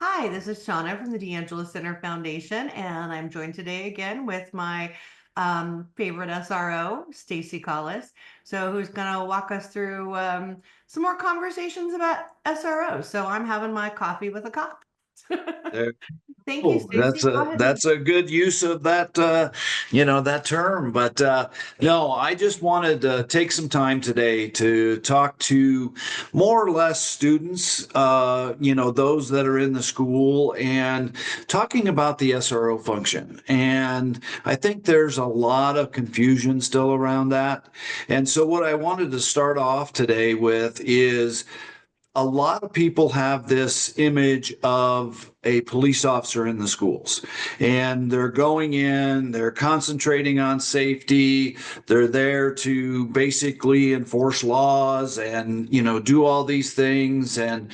Hi, this is Shauna from the D'Angelo Center Foundation, and I'm joined today again with my favorite SRO, Stacy Collis. So, who's going to walk us through some more conversations about SRO. So, I'm having my coffee with a cop. There Thank you, Oh, Stacy. Go ahead. that's a good use of that that term. But no, I just wanted to take some time today to talk to more or less students, those that are in the school, and talking about the SRO function. And I think there's a lot of confusion still around that. And so what I wanted to start off today with is a lot of people have this image of a police officer in the schools, and they're going in, they're concentrating on safety, they're there to basically enforce laws and do all these things. And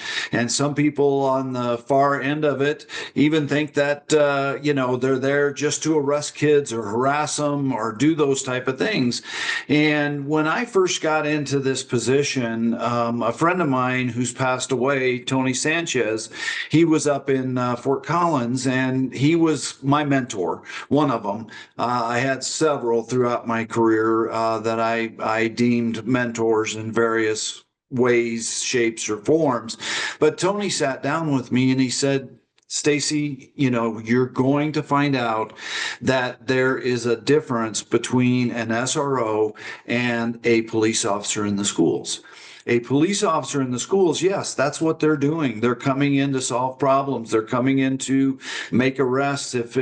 some people on the far end of it even think that they're there just to arrest kids or harass them or do those type of things. And when I first got into this position, a friend of mine who's passed away, Tony Sanchez, he was up in Fort Collins, and he was my mentor, one of them. I had several throughout my career that I deemed mentors in various ways, shapes, or forms. But Tony sat down with me and he said, Stacy, you're going to find out that there is a difference between an SRO and a police officer in the schools. A police officer in the schools, yes, that's what they're doing. They're coming in to solve problems. They're coming in to make arrests if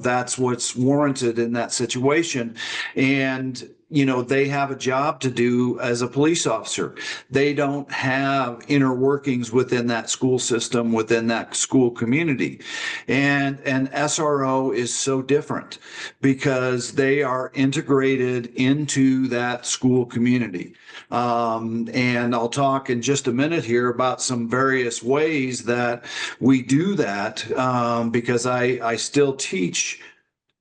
that's what's warranted in that situation. And they have a job to do as a police officer. They don't have inner workings within that school system, within that school community. And an SRO is so different because they are integrated into that school community. And I'll talk in just a minute here about some various ways that we do that, because I still teach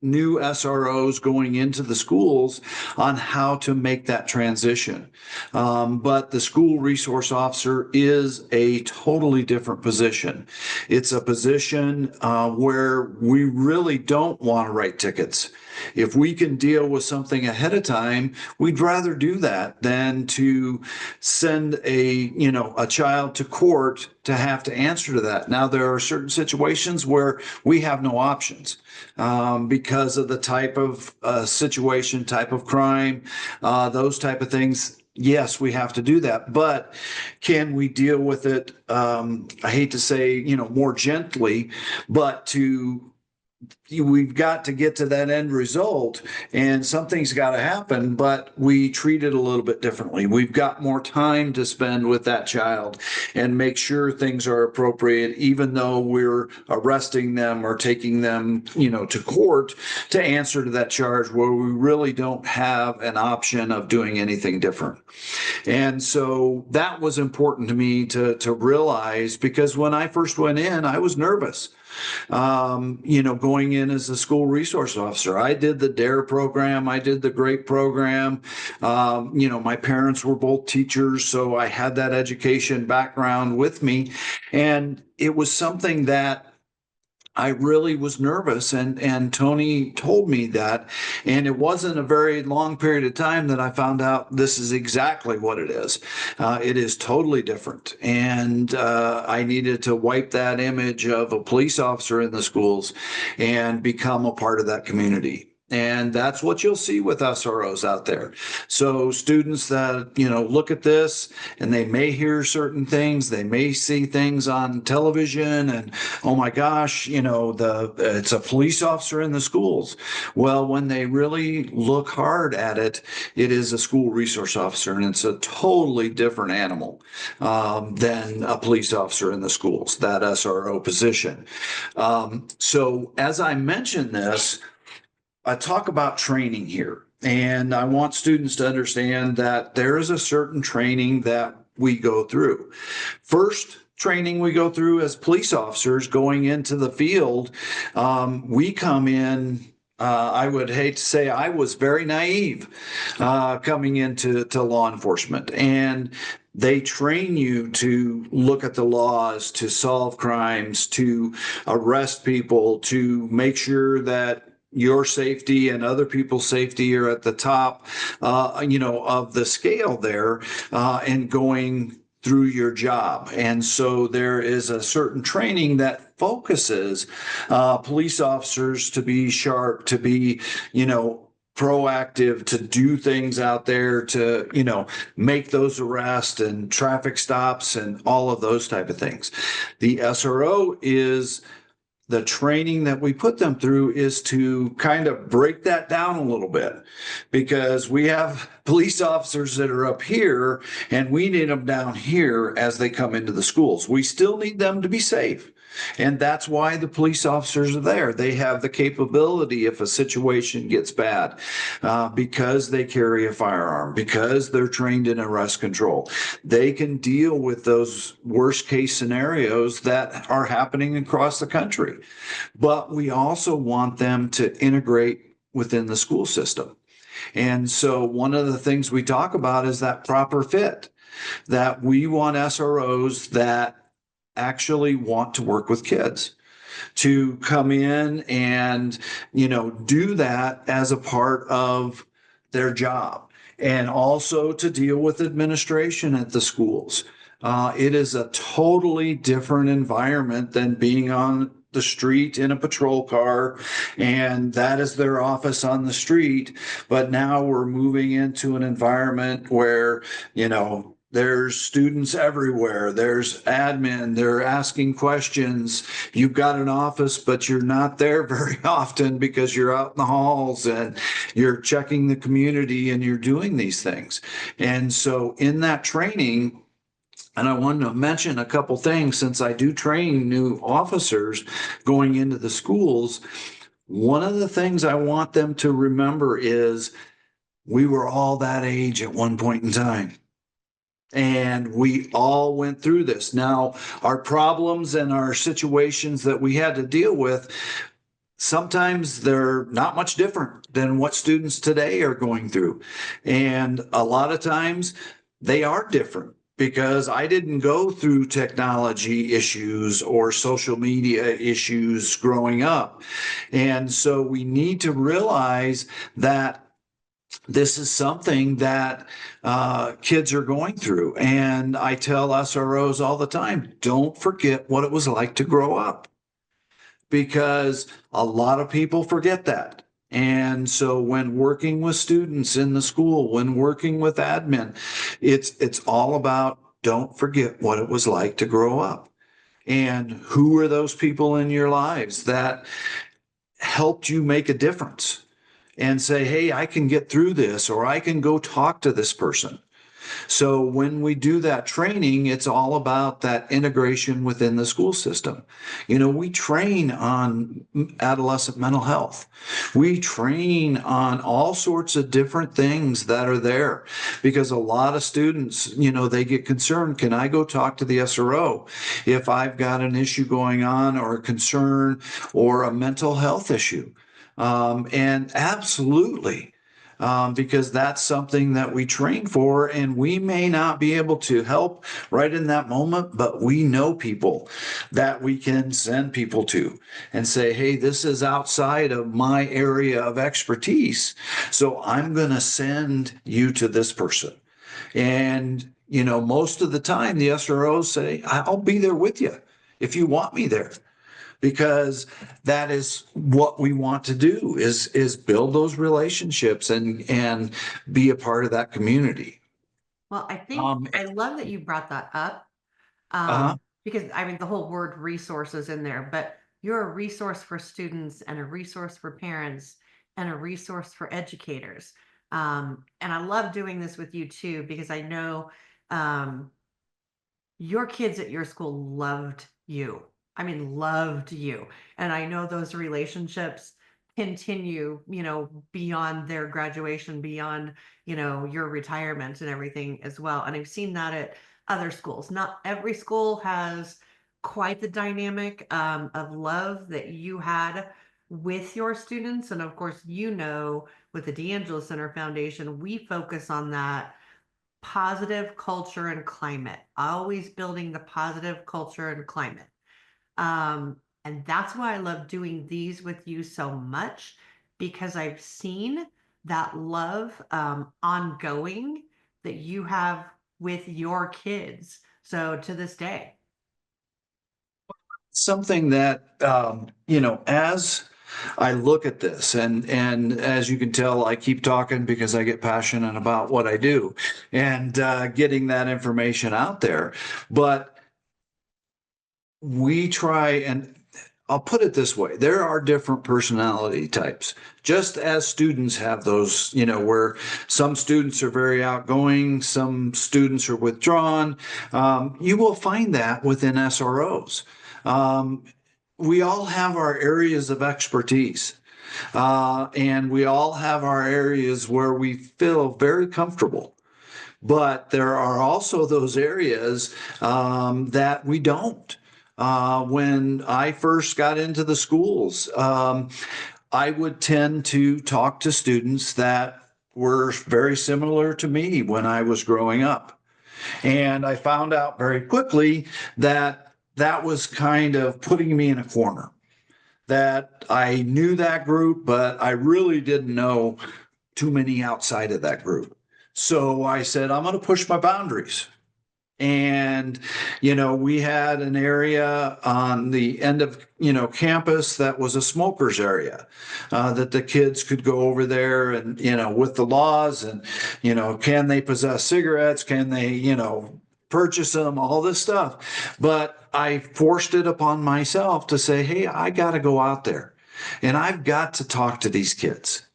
new SROs going into the schools on how to make that transition. But the school resource officer is a totally different position. It's a position where we really don't want to write tickets. If we can deal with something ahead of time, we'd rather do that than to send a child to court to have to answer to that. Now, there are certain situations where we have no options because of the type of situation, type of crime, those type of things. Yes, we have to do that, but can we deal with it? I hate to say, more gently, but we've got to get to that end result, and something's got to happen, but we treat it a little bit differently. We've got more time to spend with that child and make sure things are appropriate, even though we're arresting them or taking them to court to answer to that charge, where we really don't have an option of doing anything different. And so that was important to me to realize, because when I first went in, I was nervous, going in as a school resource officer. I did the DARE program. I did the GREAT program. My parents were both teachers, so I had that education background with me. And it was something that I really was nervous, and Tony told me that. And it wasn't a very long period of time that I found out this is exactly what it is. It is totally different. And I needed to wipe that image of a police officer in the schools and become a part of that community. And that's what you'll see with SROs out there. So students that, look at this and they may hear certain things, they may see things on television and, oh my gosh, it's a police officer in the schools. Well, when they really look hard at it, it is a school resource officer, and it's a totally different animal than a police officer in the schools, that SRO position. So as I mentioned this, I talk about training here, and I want students to understand that there is a certain training that we go through. First, training we go through as police officers going into the field, we come in. I would hate to say I was very naive coming into law enforcement, and they train you to look at the laws, to solve crimes, to arrest people, to make sure that your safety and other people's safety are at the top, of the scale there, and going through your job. And so there is a certain training that focuses police officers to be sharp, to be, proactive, to do things out there, to, make those arrests and traffic stops and all of those type of things. The SRO is the training that we put them through is to kind of break that down a little bit, because we have police officers that are up here and we need them down here as they come into the schools. We still need them to be safe. And that's why the police officers are there. They have the capability if a situation gets bad, because they carry a firearm, because they're trained in arrest control. They can deal with those worst case scenarios that are happening across the country. But we also want them to integrate within the school system. And so one of the things we talk about is that proper fit, that we want SROs that actually want to work with kids, to come in and, do that as a part of their job, and also to deal with administration at the schools. It is a totally different environment than being on the street in a patrol car, and that is their office on the street. But now we're moving into an environment where, there's students everywhere. There's admin. They're asking questions. You've got an office, but you're not there very often because you're out in the halls and you're checking the community and you're doing these things. And so in that training, and I wanted to mention a couple things since I do train new officers going into the schools. One of the things I want them to remember is we were all that age at one point in time. And we all went through this. Now, our problems and our situations that we had to deal with, sometimes they're not much different than what students today are going through. And a lot of times they are different because I didn't go through technology issues or social media issues growing up. And so we need to realize that this is something that kids are going through. And I tell SROs all the time, don't forget what it was like to grow up, because a lot of people forget that. And so when working with students in the school, when working with admin, it's all about don't forget what it was like to grow up. And who are those people in your lives that helped you make a difference? And say, hey, I can get through this, or I can go talk to this person. So when we do that training, it's all about that integration within the school system. We train on adolescent mental health. We train on all sorts of different things that are there, because a lot of students, they get concerned. Can I go talk to the SRO if I've got an issue going on, or a concern, or a mental health issue? And absolutely, because that's something that we train for, and we may not be able to help right in that moment, but we know people that we can send people to and say, hey, this is outside of my area of expertise, so I'm going to send you to this person. And, most of the time the SROs say, I'll be there with you if you want me there, because that is what we want to do, is build those relationships and be a part of that community. Well, I think Um, I love that you brought that up, uh-huh. because I mean the whole word resources in there, but you're a resource for students and a resource for parents and a resource for educators. And I love doing this with you too, because I know um, your kids at your school loved you. I mean, loved you. And I know those relationships continue, beyond their graduation, beyond, your retirement and everything as well. And I've seen that at other schools. Not every school has quite the dynamic of love that you had with your students. And of course, with the D'Angelo Center Foundation, we focus on that positive culture and climate, always building the positive culture and climate. And that's why I love doing these with you so much because I've seen that love ongoing that you have with your kids. So to this day. Something that as I look at this, and as you can tell, I keep talking because I get passionate about what I do, and getting that information out there. But we try, and I'll put it this way: there are different personality types. Just as students have those, where some students are very outgoing, some students are withdrawn. You will find that within SROs. Um, we all have our areas of expertise, and we all have our areas where we feel very comfortable. But there are also those areas that we don't. When I first got into the schools, I would tend to talk to students that were very similar to me when I was growing up. And I found out very quickly that that was kind of putting me in a corner, that I knew that group, but I really didn't know too many outside of that group. So I said, I'm going to push my boundaries. And, we had an area on the end of, campus that was a smokers area, that the kids could go over there and, with the laws and, can they possess cigarettes? Can they, purchase them? All this stuff. But I forced it upon myself to say, hey, I got to go out there and I've got to talk to these kids.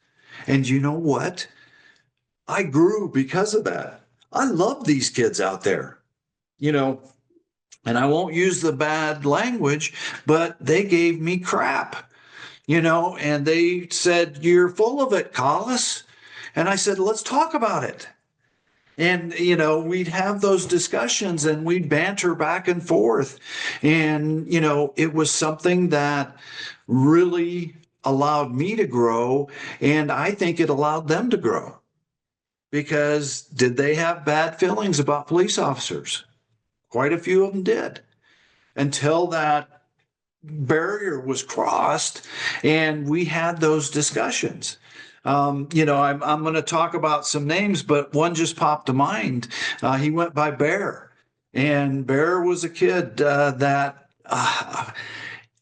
And you know what? I grew because of that. I love these kids out there, you know, and I won't use the bad language, but they gave me crap, and they said, you're full of it, Collis. And I said, let's talk about it. And, we'd have those discussions and we'd banter back and forth. And, it was something that really allowed me to grow. And I think it allowed them to grow because did they have bad feelings about police officers? Quite a few of them did until that barrier was crossed and we had those discussions. I'm going to talk about some names, but one just popped to mind. He went by Bear, and Bear was a kid that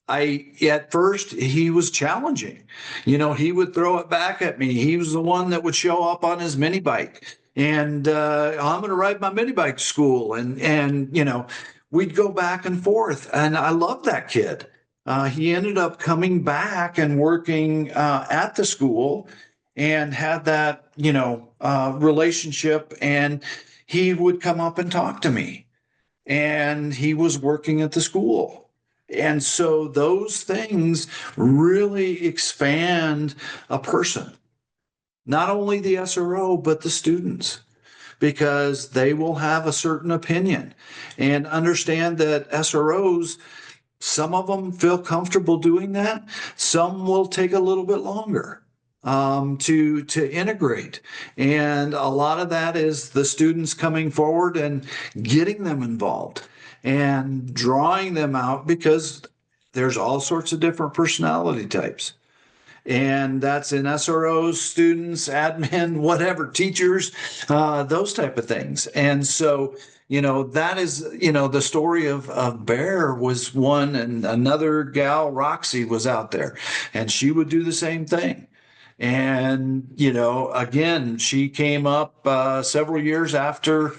at first he was challenging. He would throw it back at me. He was the one that would show up on his mini bike and I'm going to ride my mini bike to school. And, we'd go back and forth. And I love that kid. He ended up coming back and working at the school and had that, relationship. And he would come up and talk to me and he was working at the school. And so those things really expand a person, not only the SRO, but the students, because they will have a certain opinion and understand that SROs, some of them feel comfortable doing that. Some will take a little bit longer to integrate. And a lot of that is the students coming forward and getting them involved and drawing them out because there's all sorts of different personality types. And that's in SROs, students, admin, whatever, teachers, those type of things. And so, that is, the story of Bear was one, and another gal, Roxy, was out there, and she would do the same thing. And, again, she came up several years after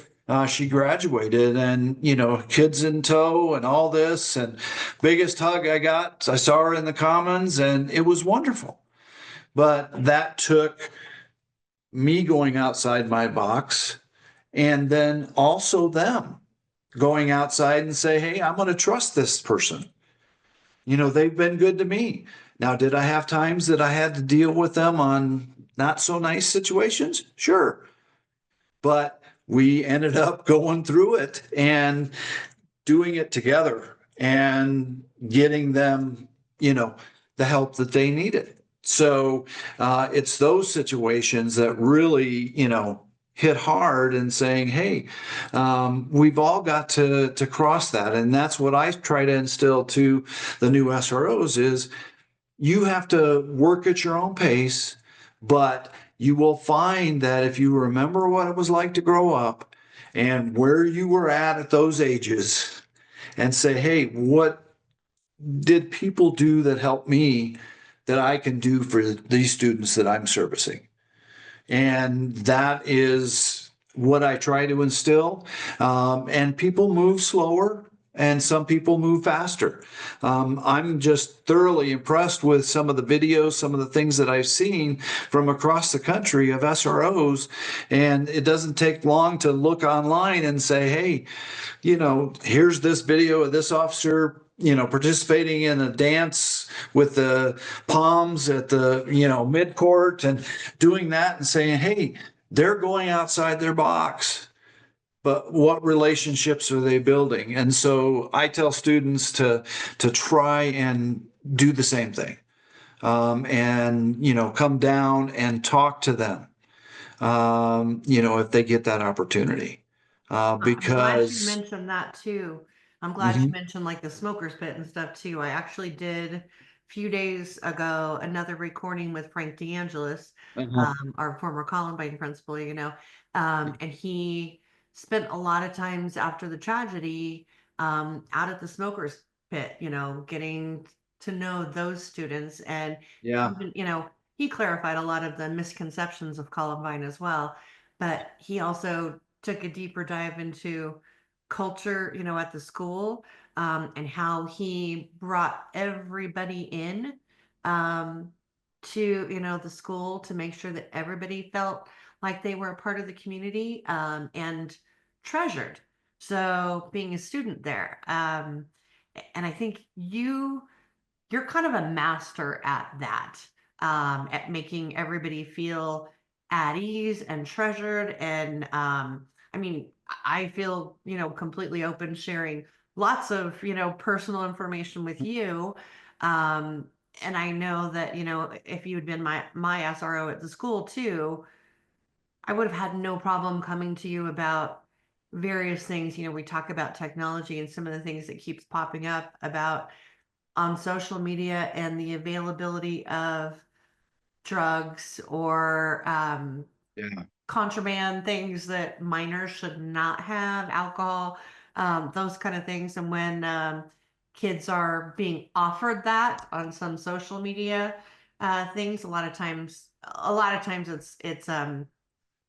she graduated and, kids in tow and all this. And biggest hug I got, I saw her in the Commons and it was wonderful. But that took me going outside my box and then also them going outside and say, hey, I'm going to trust this person. They've been good to me. Now, did I have times that I had to deal with them on not so nice situations? Sure. But we ended up going through it and doing it together and getting them, the help that they needed. So it's those situations that really, hit hard and saying, "Hey, we've all got to cross that," and that's what I try to instill to the new SROs is you have to work at your own pace, but you will find that if you remember what it was like to grow up and where you were at those ages, and say, "Hey, what did people do that helped me that I can do for these students that I'm servicing?" And that is what I try to instill. And people move slower, and some people move faster. I'm just thoroughly impressed with some of the videos, some of the things that I've seen from across the country of SROs. And it doesn't take long to look online and say, "Hey, here's this video of this officer, participating in a dance with the palms at the, mid court and doing that and saying, hey, they're going outside their box. But what relationships are they building?" And so I tell students to try and do the same thing, and come down and talk to them, if they get that opportunity, I'm glad you because. mentioned that too. I'm glad you Mhm. mentioned like the smoker's pit and stuff too. I actually did a few days ago another recording with Frank DeAngelis, Uh-huh. our former Columbine principal, and he spent a lot of times after the tragedy out at the smoker's pit, getting to know those students. And Yeah. even, he clarified a lot of the misconceptions of Columbine as well. But he also took a deeper dive into culture, at the school, and how he brought everybody in um, to, the school to make sure that everybody felt like they were a part of the community and treasured. So being a student there, and I think you're kind of a master at that, at making everybody feel at ease and treasured. And I mean, I feel, completely open sharing lots of, personal information with you. Um, and I know that, if you had been my SRO at the school too, I would have had no problem coming to you about various things. We talk about technology and some of the things that keeps popping up about on social media and the availability of drugs or Yeah. contraband things that minors should not have, alcohol, those kind of things. And when kids are being offered that on some social media things, a lot of times it's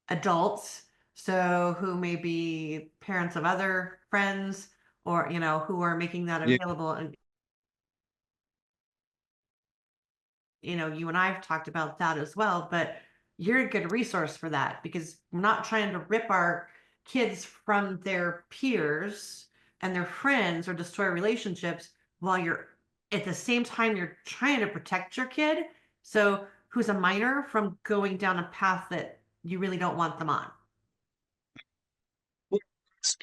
adults, so who may be parents of other friends or who are making that Yeah. available. And you and I've talked about that as well, but you're a good resource for that because we're not trying to rip our kids from their peers and their friends or destroy relationships while you're at the same time you're trying to protect your kid. So who's a minor from going down a path that you really don't want them on. Well,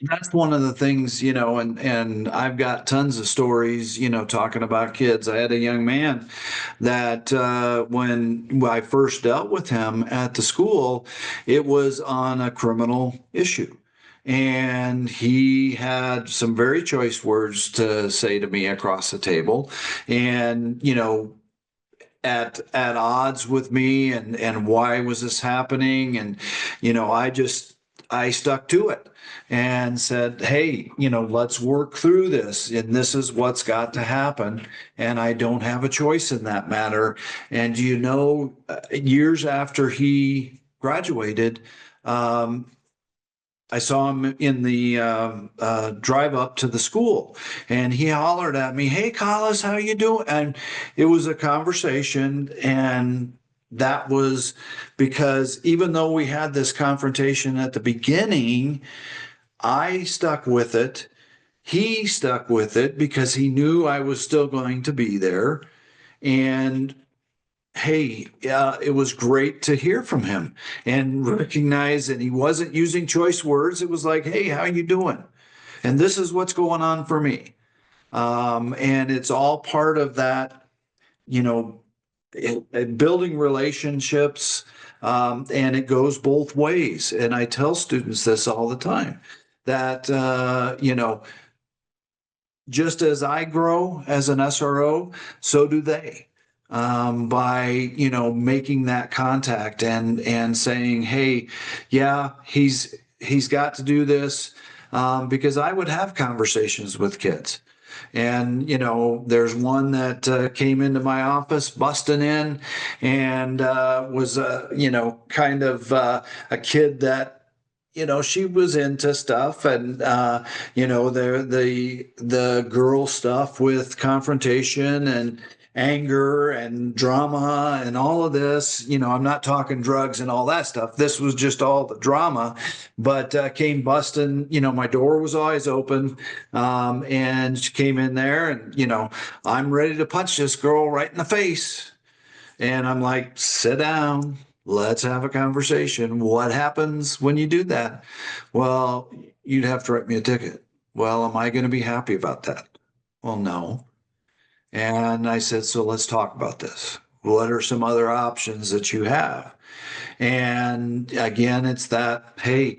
that's one of the things, and I've got tons of stories, talking about kids. I had a young man that when I first dealt with him at the school, it was on a criminal issue. And he had some very choice words to say to me across the table. And, at odds with me, and why was this happening, and I stuck to it and said, hey, let's work through this, and this is what's got to happen, and I don't have a choice in that matter. And years after he graduated, I saw him in the drive up to the school, and he hollered at me, "Hey, Collis, how you doing?" And it was a conversation, and that was because even though we had this confrontation at the beginning, I stuck with it. He stuck with it because he knew I was still going to be there. And hey, it was great to hear from him and recognize that he wasn't using choice words. It was like, hey, how you doing? And this is what's going on for me. And it's all part of that, you know, building relationships, and it goes both ways. And I tell students this all the time that, just as I grow as an SRO, so do they. By making that contact and saying, "Hey, yeah, he's got to do this," because I would have conversations with kids. And there's one that came into my office busting in, and was kind of a kid that she was into stuff, and the girl stuff with confrontation and anger and drama and all of this. I'm not talking drugs and all that stuff. This was just all the drama, but came busting. My door was always open, and she came in there, and I'm ready to punch this girl right in the face. And I'm like, sit down. Let's have a conversation. What happens when you do that? Well, you'd have to write me a ticket. Well, am I going to be happy about that? Well, no. And I said, so let's talk about this. What are some other options that you have? And again, it's that, hey,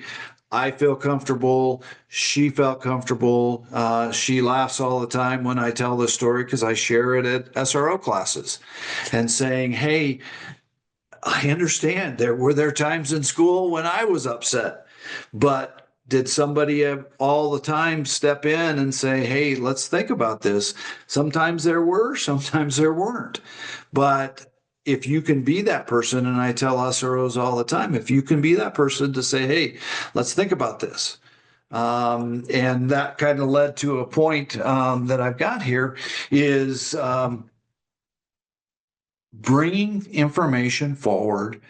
I feel comfortable. She felt comfortable. She laughs all the time when I tell this story because I share it at SRO classes and saying, hey, I understand there times in school when I was upset, but did somebody all the time step in and say, "Hey, let's think about this"? Sometimes there were, sometimes there weren't. But if you can be that person, and I tell SROs all the time, if you can be that person to say, "Hey, let's think about this." And that kind of led to a point that I've got here is bringing information forward,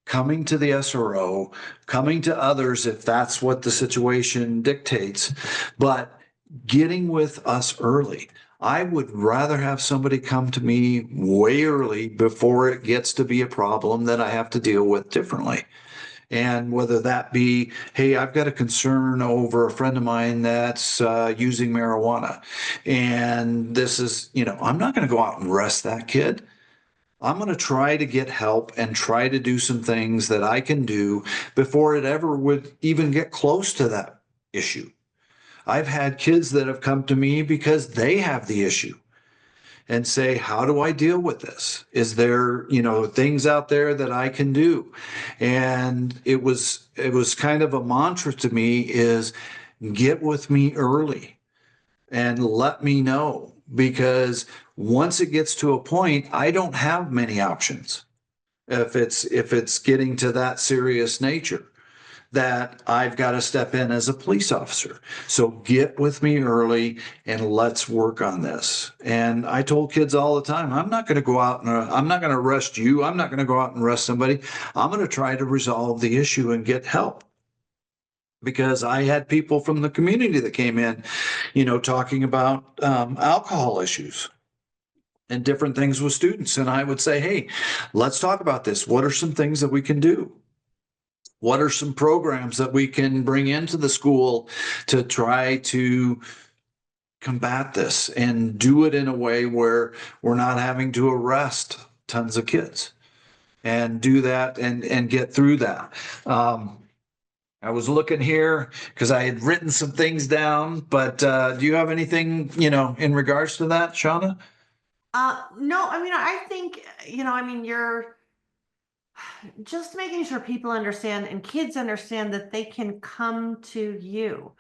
coming to the SRO, coming to others if that's what the situation dictates, but getting with us early. I would rather have somebody come to me way early before it gets to be a problem that I have to deal with differently. And whether that be, hey, I've got a concern over a friend of mine that's using marijuana. And this is, I'm not going to go out and arrest that kid. I'm going to try to get help and try to do some things that I can do before it ever would even get close to that issue. I've had kids that have come to me because they have the issue and say, how do I deal with this? Is there, things out there that I can do? And it was kind of a mantra to me is get with me early and let me know, because once it gets to a point, I don't have many options if it's getting to that serious nature that I've got to step in as a police officer. So get with me early and let's work on this. And I told kids all the time, I'm not going to go out and I'm not going to arrest you. I'm not going to go out and arrest somebody. I'm going to try to resolve the issue and get help. Because I had people from the community that came in, talking about alcohol issues and different things with students. And I would say, hey, let's talk about this. What are some things that we can do? What are some programs that we can bring into the school to try to combat this and do it in a way where we're not having to arrest tons of kids and do that and get through that. I was looking here because I had written some things down, but do you have anything, in regards to that, Shauna? No, I mean, I think, I mean, you're just making sure people understand and kids understand that they can come to you.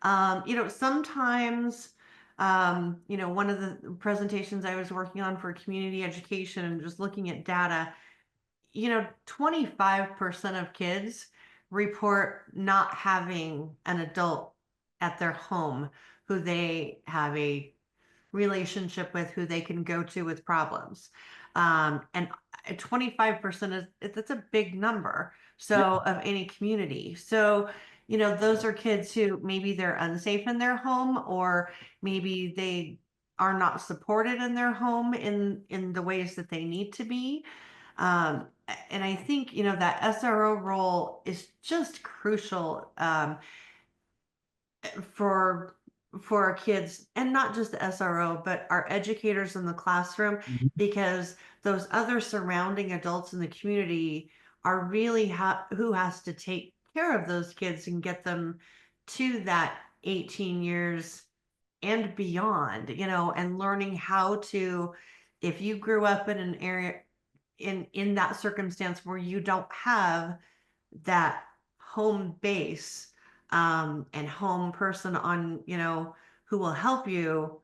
Sometimes, one of the presentations I was working on for community education and just looking at data, 25% of kids report not having an adult at their home who they have a relationship with, who they can go to with problems. And 25% that's a big number. So of any community. So, those are kids who maybe they're unsafe in their home, or maybe they are not supported in their home in the ways that they need to be. And I think, that SRO role is just crucial, for for our kids, and not just the SRO, but our educators in the classroom, because those other surrounding adults in the community are really who has to take care of those kids and get them to that 18 years and beyond, and learning how to, if you grew up in an area in that circumstance where you don't have that home base, and home person on, who will help you,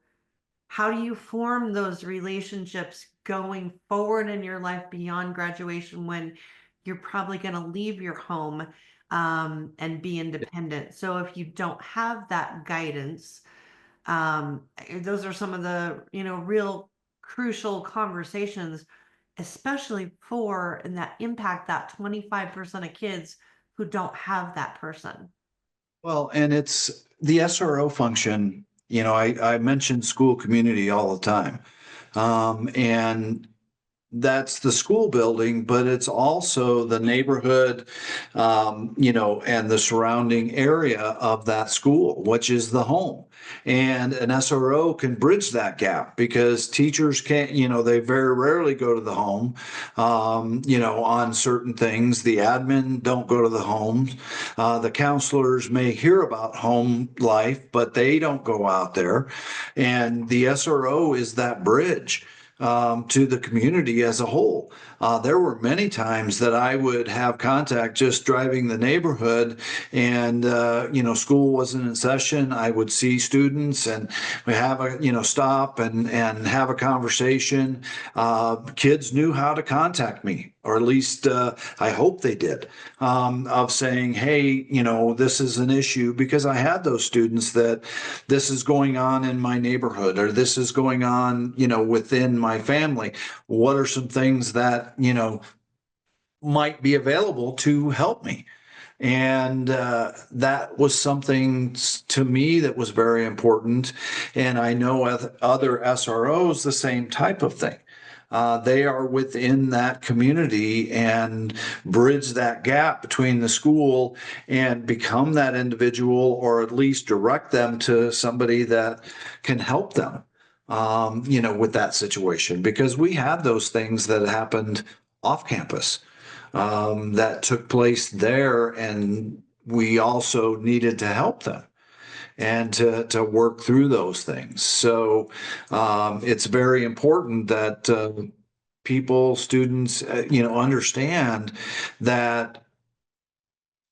how do you form those relationships going forward in your life beyond graduation when you're probably going to leave your home, and be independent? So if you don't have that guidance, those are some of the, real crucial conversations, especially for and that impact that 25% of kids who don't have that person. Well, and it's the SRO function. I mention school community all the time. And that's the school building, but it's also the neighborhood, and the surrounding area of that school, which is the home. And an SRO can bridge that gap because teachers can't, they very rarely go to the home, on certain things. The admin don't go to the homes. The counselors may hear about home life, but they don't go out there. And the SRO is that bridge to the community as a whole. There were many times that I would have contact just driving the neighborhood, and school wasn't in session. I would see students, and we have a stop and have a conversation. Kids knew how to contact me, or at least I hope they did, of saying, hey, this is an issue, because I had those students that this is going on in my neighborhood, or this is going on, within my family. What are some things that, might be available to help me? And that was something to me that was very important. And I know other SROs, the same type of thing. They are within that community and bridge that gap between the school and become that individual, or at least direct them to somebody that can help them, with that situation. Because we had those things that happened off campus, that took place there, and we also needed to help them and to work through those things. So it's very important that people, students, understand that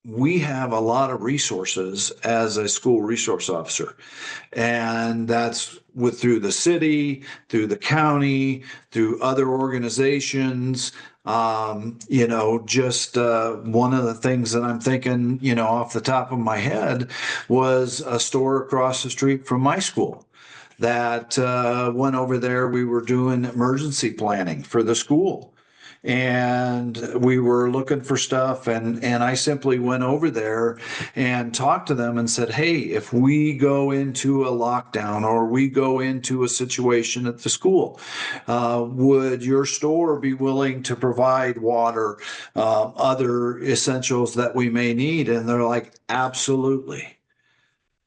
we have a lot of resources as a school resource officer, and that's through the city, through the county, through other organizations. Just one of the things that I'm thinking, off the top of my head, was a store across the street from my school that went over there. We were doing emergency planning for the school, and we were looking for stuff, and I simply went over there and talked to them and said, hey, if we go into a lockdown, or we go into a situation at the school, would your store be willing to provide water, other essentials that we may need? And they're like, absolutely.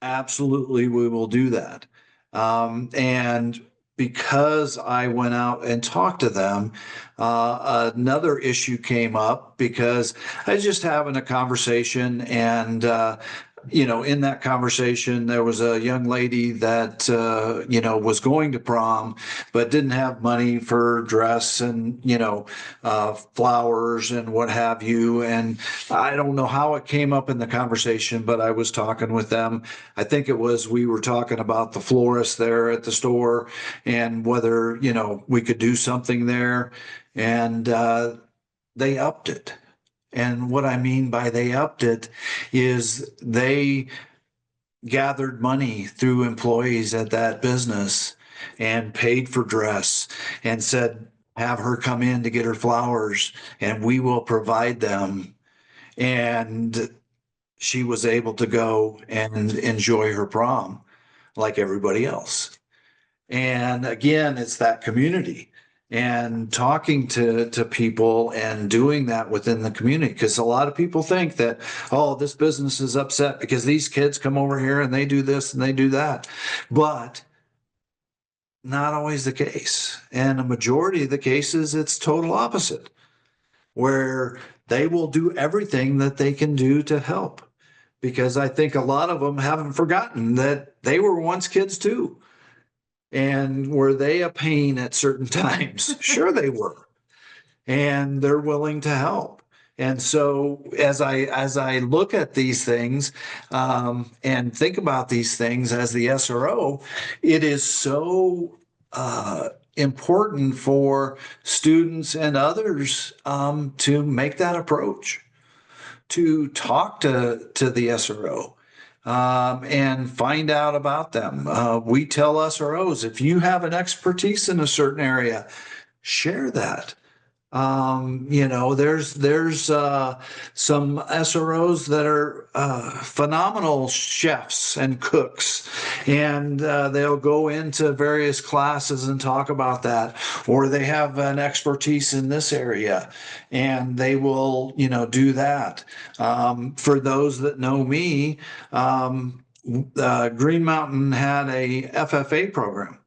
Absolutely, we will do that. And because I went out and talked to them, another issue came up, because I was just having a conversation, and in that conversation, there was a young lady that was going to prom, but didn't have money for dress and flowers and what have you. And I don't know how it came up in the conversation, but I was talking with them. I think it was, we were talking about the florist there at the store, and whether we could do something there, and they upped it. And what I mean by they upped it is they gathered money through employees at that business and paid for dress, and said, have her come in to get her flowers and we will provide them. And she was able to go and enjoy her prom like everybody else. And again, it's that community. and talking to people and doing that within the community. Because a lot of people think that, oh, this business is upset because these kids come over here and they do this and they do that. But not always the case. And a majority of the cases, it's total opposite, where they will do everything that they can do to help. Because I think a lot of them haven't forgotten that they were once kids too. And were they a pain at certain times? Sure, they were. And they're willing to help. And so as I look at these things and think about these things as the SRO, it is so important for students and others to make that approach, to talk to the SRO and find out about them. We tell SROs, if you have an expertise in a certain area, share that. There's some SROs that are phenomenal chefs and cooks, and they'll go into various classes and talk about that, or they have an expertise in this area, and they will, do that. For those that know me, Green Mountain had a FFA program,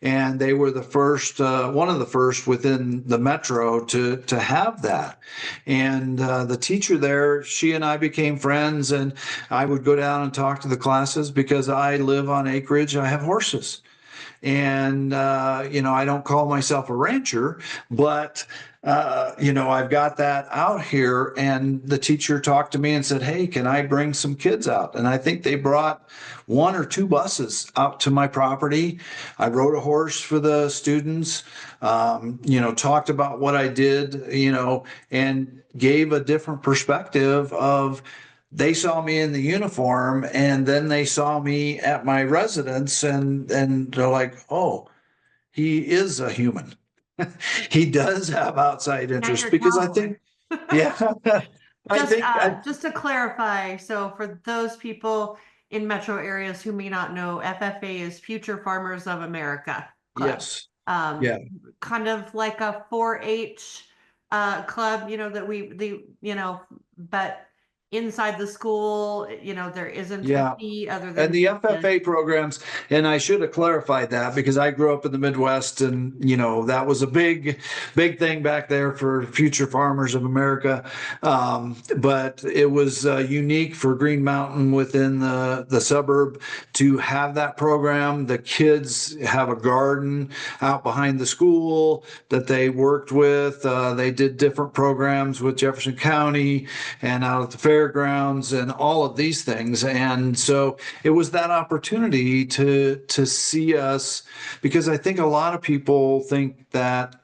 and they were the first, one of the first within the metro to have that. And the teacher there, she and I became friends, and I would go down and talk to the classes because I live on acreage. I have horses, and I don't call myself a rancher, but I've got that out here. And the teacher talked to me and said, hey, can I bring some kids out? And I think they brought one or two buses out to my property. I rode a horse for the students, talked about what I did, and gave a different perspective of, they saw me in the uniform, and then they saw me at my residence, and they're like, oh, he is a human. He does have outside Now interests, you're a because I cowboy. think, yeah, I Just think just to clarify, so for those people in metro areas who may not know, FFA is Future Farmers of America Club. yes, Um, yeah, kind of like a 4-H club, that but inside the school, there isn't a yeah. fee other And than the the FFA programs, and I should have clarified that because I grew up in the Midwest, and that was a big thing back there for Future Farmers of America. But it was unique for Green Mountain within the suburb to have that program. The kids have a garden out behind the school that they worked with. They did different programs with Jefferson County and out at the fairgrounds and all of these things. And so it was that opportunity to see us, because I think a lot of people think that,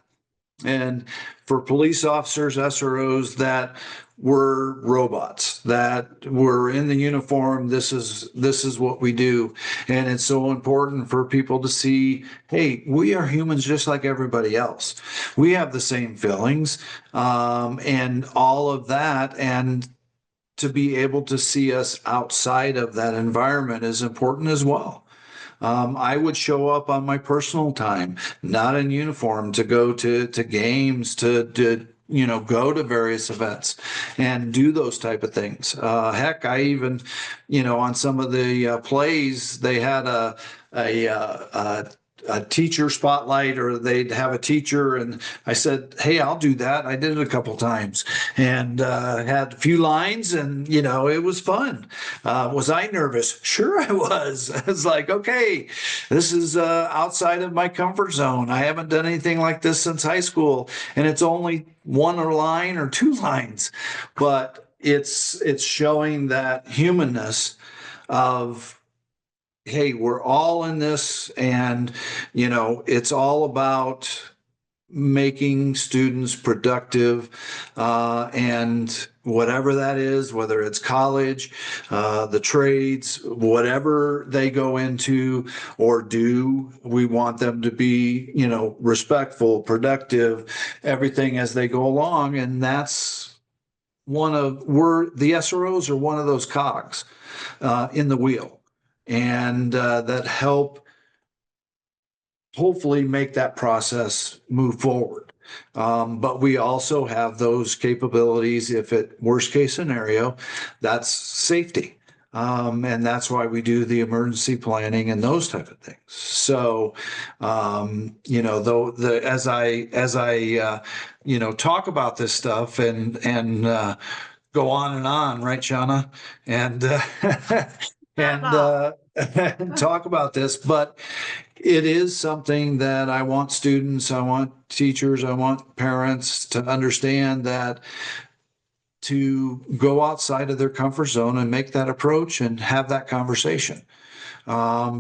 and for police officers, SROs, that we're robots, that we're in the uniform. This is what we do. And it's so important for people to see, hey, we are humans just like everybody else. We have the same feelings, and all of that. And to be able to see us outside of that environment is important as well. I would show up on my personal time, not in uniform, to go to games, to go to various events and do those type of things. Heck, I even, on some of the plays, they had a teacher spotlight, or they'd have a teacher, and I said, hey, I'll do that. I did it a couple times, and had a few lines, and it was fun. Was I nervous? Sure, I was. I was like, okay, this is outside of my comfort zone. I haven't done anything like this since high school, and it's only one line or two lines, but it's showing that humanness of, hey, we're all in this, and it's all about making students productive, and whatever that is, whether it's college, the trades, whatever they go into or do, we want them to be, respectful, productive, everything as they go along. And that's the SROs are one of those cogs in the wheel, and that help hopefully make that process move forward. But we also have those capabilities if it worst case scenario, that's safety. And that's why we do the emergency planning and those type of things. So, though as I talk about this stuff and go on, right, Shauna, and Not at and all. and talk about this, but it is something that I want students, I want teachers, I want parents to understand that to go outside of their comfort zone and make that approach and have that conversation,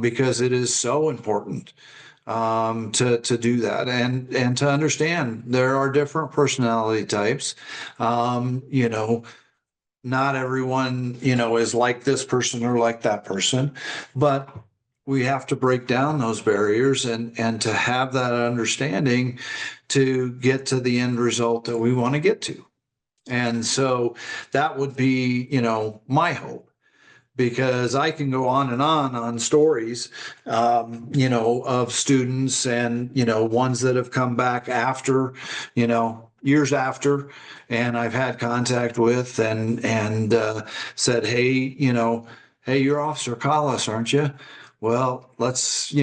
because it is so important to do that and to understand there are different personality types. Not everyone, is like this person or like that person, but we have to break down those barriers and to have that understanding to get to the end result that we want to get to. And so that would be, my hope, because I can go on stories, of students and, ones that have come back after, years after, and I've had contact with and said, hey, hey, you're Officer Collis, aren't you? Well, let's,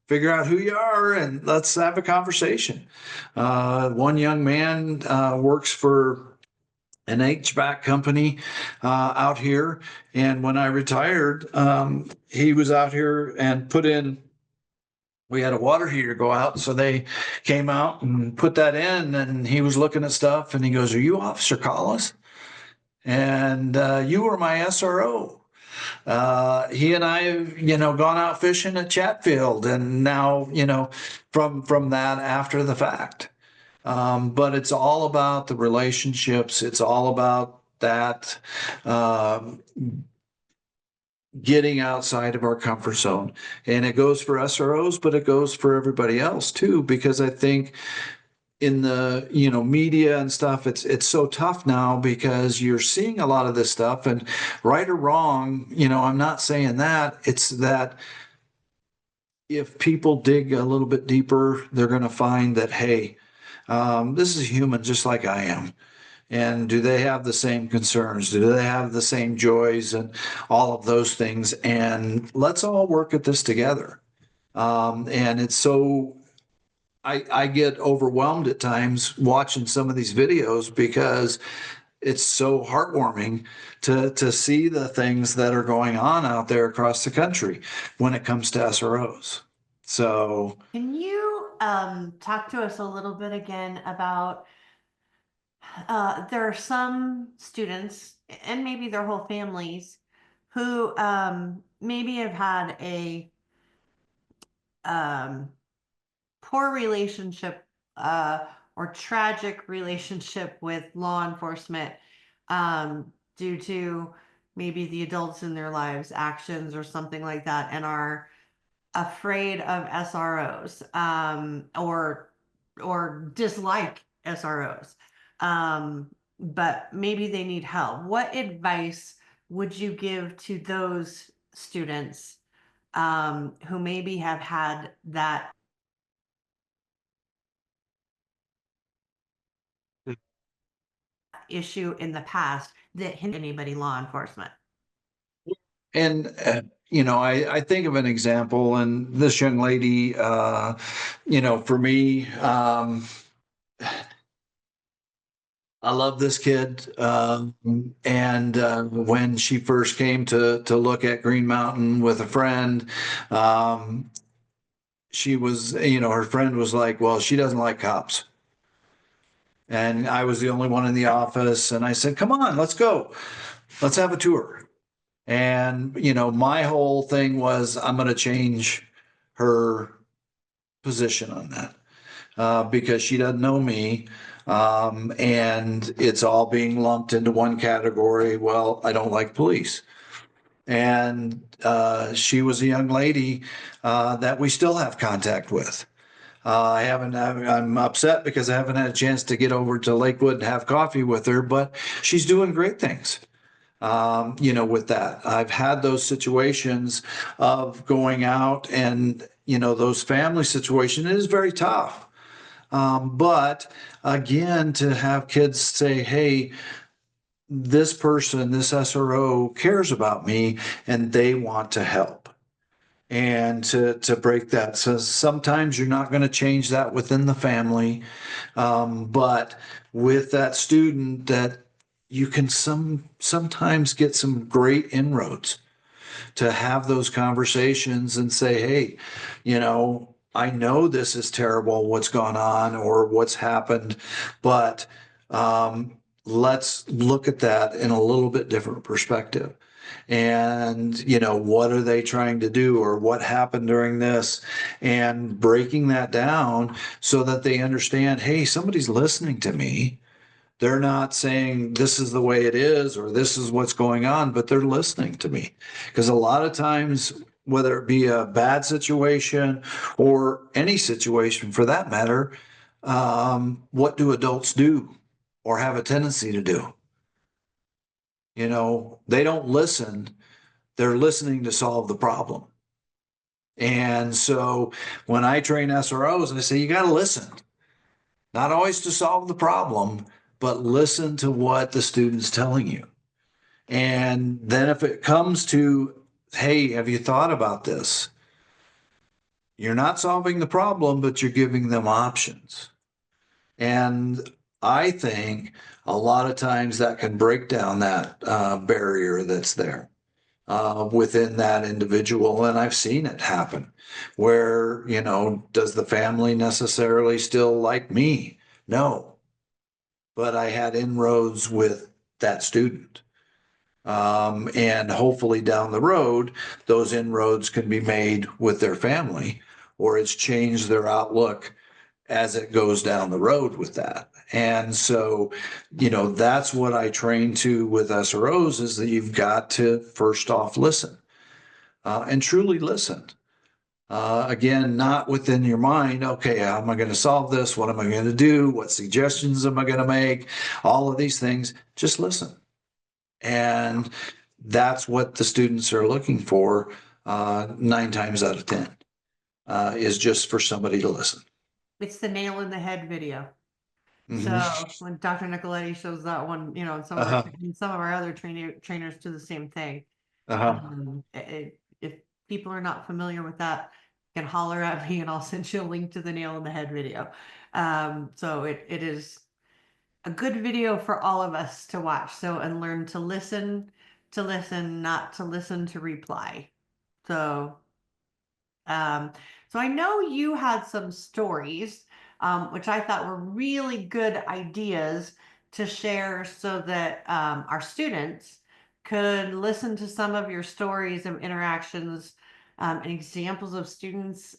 figure out who you are and let's have a conversation. One young man works for an HVAC company out here. And when I retired, he was out here and put in, we had a water heater go out. So they came out and put that in, and he was looking at stuff and he goes, are you Officer Collis? And you were my SRO. He and I have, gone out fishing at Chatfield, and now, from that after the fact. But it's all about the relationships. It's all about that, um, getting outside of our comfort zone. And it goes for SROs, but it goes for everybody else too, because I think in the, media and stuff, it's so tough now because you're seeing a lot of this stuff, and right or wrong, I'm not saying that. It's that if people dig a little bit deeper, they're going to find that, hey, this is human just like I am. And do they have the same concerns? Do they have the same joys and all of those things? And let's all work at this together. And it's so, I get overwhelmed at times watching some of these videos because it's so heartwarming to see the things that are going on out there across the country when it comes to SROs. So, Can you talk to us a little bit again about there are some students and maybe their whole families who maybe have had a um, poor relationship or tragic relationship with law enforcement due to maybe the adults in their lives' actions or something like that, and are afraid of SROs or dislike SROs. But maybe they need help. What advice would you give to those students who maybe have had that issue in the past that hindered anybody law enforcement? and I think of an example, and this young lady, for me, I love this kid. And when she first came to look at Green Mountain with a friend, um, she was, her friend was like, well, she doesn't like cops. And I was the only one in the office. And I said, come on, let's go. Let's have a tour. And, my whole thing was I'm going to change her position on that, because she doesn't know me. And it's all being lumped into one category. Well, I don't like police. And she was a young lady that we still have contact with. I haven't, I'm upset because I haven't had a chance to get over to Lakewood and have coffee with her, but she's doing great things. With that, I've had those situations of going out those family situations is very tough. But again, to have kids say, hey, this person, this SRO cares about me and they want to help. And to break that. So sometimes you're not going to change that within the family. But with that student that you can sometimes get some great inroads to have those conversations and say, hey, I know this is terrible, what's gone on or what's happened, but let's look at that in a little bit different perspective. And, what are they trying to do or what happened during this? And breaking that down so that they understand, hey, somebody's listening to me. They're not saying this is the way it is or this is what's going on, but they're listening to me. Because a lot of times, whether it be a bad situation or any situation for that matter, what do adults do or have a tendency to do? They don't listen, they're listening to solve the problem. And so when I train SROs, I say, you got to listen, not always to solve the problem, but listen to what the student's telling you. And then if it comes to, hey, have you thought about this? You're not solving the problem, but you're giving them options. And I think a lot of times that can break down that barrier that's there within that individual. And I've seen it happen where, does the family necessarily still like me? No, but I had inroads with that student. And hopefully down the road, those inroads can be made with their family, or it's changed their outlook as it goes down the road with that. And so, that's what I train to with SROs is that you've got to first off listen and truly listen. Again, not within your mind, okay, how am I going to solve this? What am I going to do? What suggestions am I going to make? All of these things, just listen. And that's what the students are looking for 9 times out of 10 is just for somebody to listen. It's the nail in the head video. Mm-hmm. So when Dr. Nicoletti shows that one, and Uh-huh. some of our other trainers do the same thing. Uh-huh. If people are not familiar with that, you can holler at me and I'll send you a link to the nail in the head video. So it is a good video for all of us to watch. So and learn to listen, not to listen to reply. So um, so I know you had some stories, which I thought were really good ideas to share so that our students could listen to some of your stories and interactions and examples of students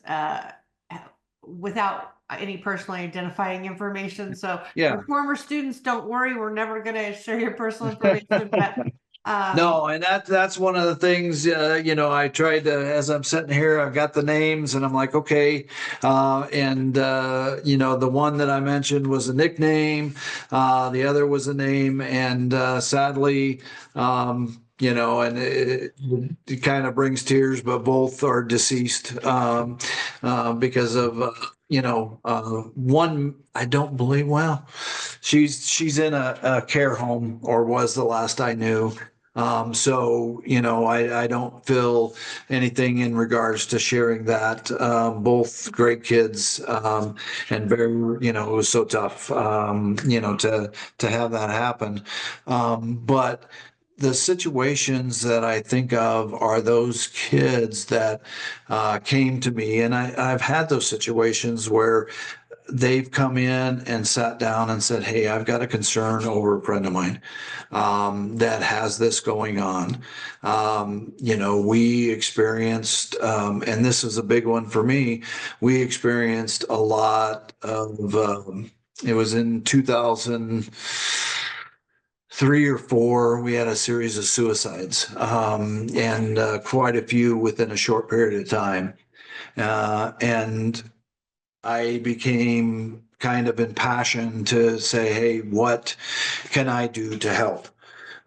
without any personally identifying information. So Yeah. for former students, don't worry, we're never going to share your personal information, but um, No, and that's one of the things, I tried to, as I'm sitting here, I've got the names and I'm like, okay. And, the one that I mentioned was a nickname. The other was a name. And sadly, and it kind of brings tears, but both are deceased because of, one, I don't believe, well, she's in a care home or was the last I knew. So, I don't feel anything in regards to sharing that. Both great kids, and very, it was so tough, to have that happen. But the situations that I think of are those kids that came to me, and I've had those situations where they've come in and sat down and said, hey, I've got a concern over a friend of mine that has this going on. We experienced, and this is a big one for me, we experienced a lot of, it was in 2003 or four, we had a series of suicides and quite a few within a short period of time. And I became kind of impassioned to say, hey, what can I do to help?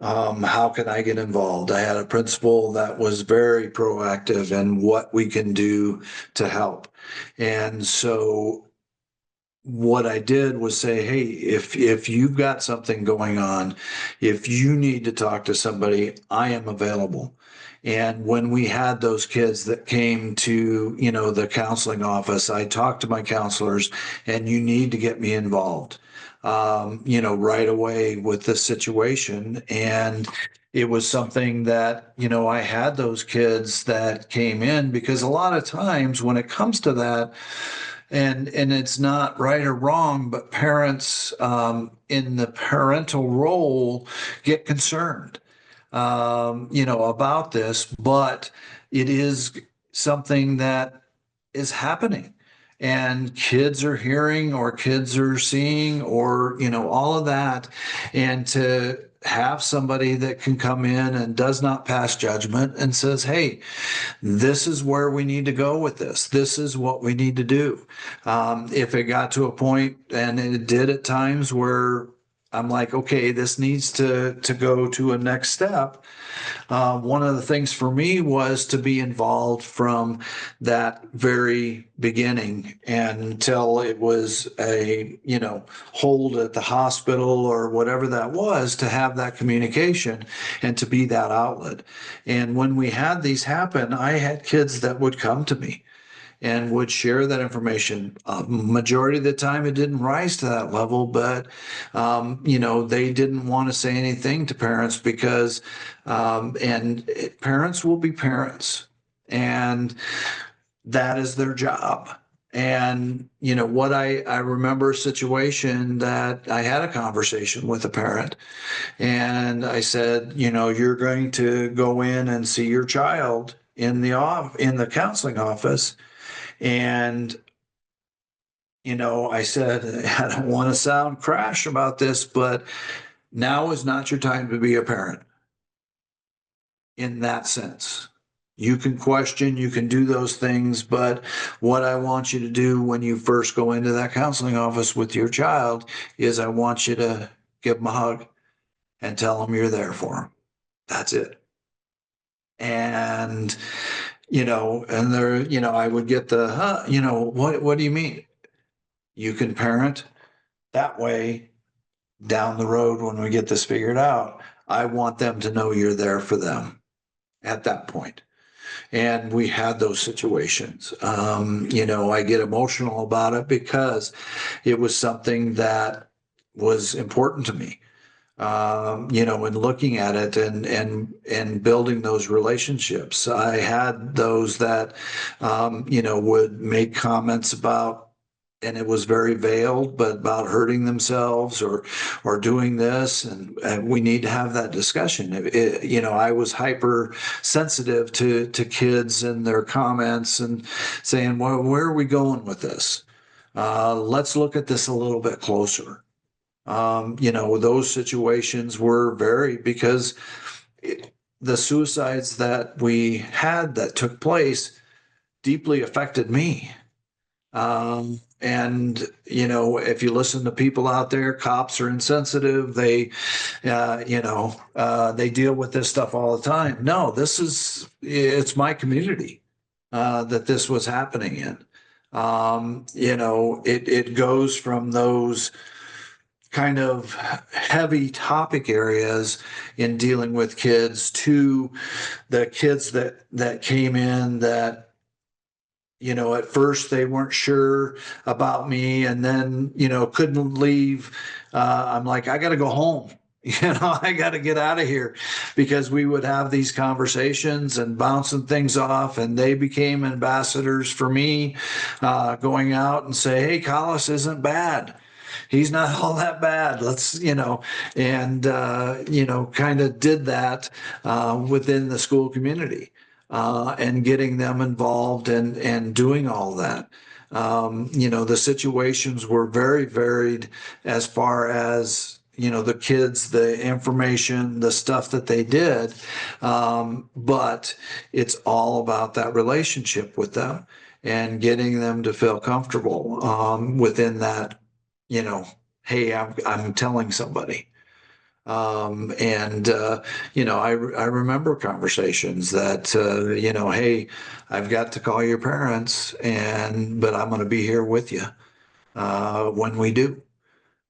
How can I get involved? I had a principal that was very proactive in what we can do to help. And so what I did was say, hey, if you've got something going on, if you need to talk to somebody, I am available. And when we had those kids that came to, the counseling office, I talked to my counselors, and you need to get me involved, right away with this situation. And it was something that, I had those kids that came in because a lot of times when it comes to that, and it's not right or wrong, but parents in the parental role get concerned, about this, but it is something that is happening. And kids are hearing, or kids are seeing, or, all of that. And to have somebody that can come in and does not pass judgment and says, hey, this is where we need to go with this. This is what we need to do. If it got to a point, and it did at times, where I'm like, okay, this needs to go to a next step. One of the things for me was to be involved from that very beginning and until it was a, hold at the hospital or whatever that was, to have that communication and to be that outlet. And when we had these happen, I had kids that would come to me and would share that information. Majority of the time, it didn't rise to that level, but they didn't want to say anything to parents because, parents will be parents, and that is their job. And what I remember a situation that I had a conversation with a parent, and I said, you're going to go in and see your child in the counseling office, and, I said, I don't want to sound crash about this, but now is not your time to be a parent in that sense. You can question, you can do those things, but what I want you to do when you first go into that counseling office with your child is I want you to give them a hug and tell them you're there for them. That's it. And, and there, I would get the, what do you mean? You can parent that way down the road when we get this figured out. I want them to know you're there for them at that point. And we had those situations. I get emotional about it because it was something that was important to me. In looking at it and building those relationships, I had those that, would make comments about, and it was very veiled, but about hurting themselves or doing this, and we need to have that discussion. I was hypersensitive to kids and their comments and saying, well, where are we going with this? Let's look at this a little bit closer. Those situations were very, because the suicides that we had that took place deeply affected me. And if you listen to people out there, cops are insensitive. They deal with this stuff all the time. No, it's my community that this was happening in. It goes from those kind of heavy topic areas in dealing with kids to the kids that came in that, at first they weren't sure about me, and then, couldn't leave. I'm like, I got to go home. I got to get out of here, because we would have these conversations and bouncing things off, and they became ambassadors for me, going out and say, hey, Collis isn't bad. He's not all that bad. Let's, and, kind of did that within the school community, and getting them involved and doing all that. The situations were very varied as far as, the kids, the information, the stuff that they did. But it's all about that relationship with them and getting them to feel comfortable within that, you know, hey, I'm telling somebody. And I remember conversations that hey, I've got to call your parents, but I'm going to be here with you when we do,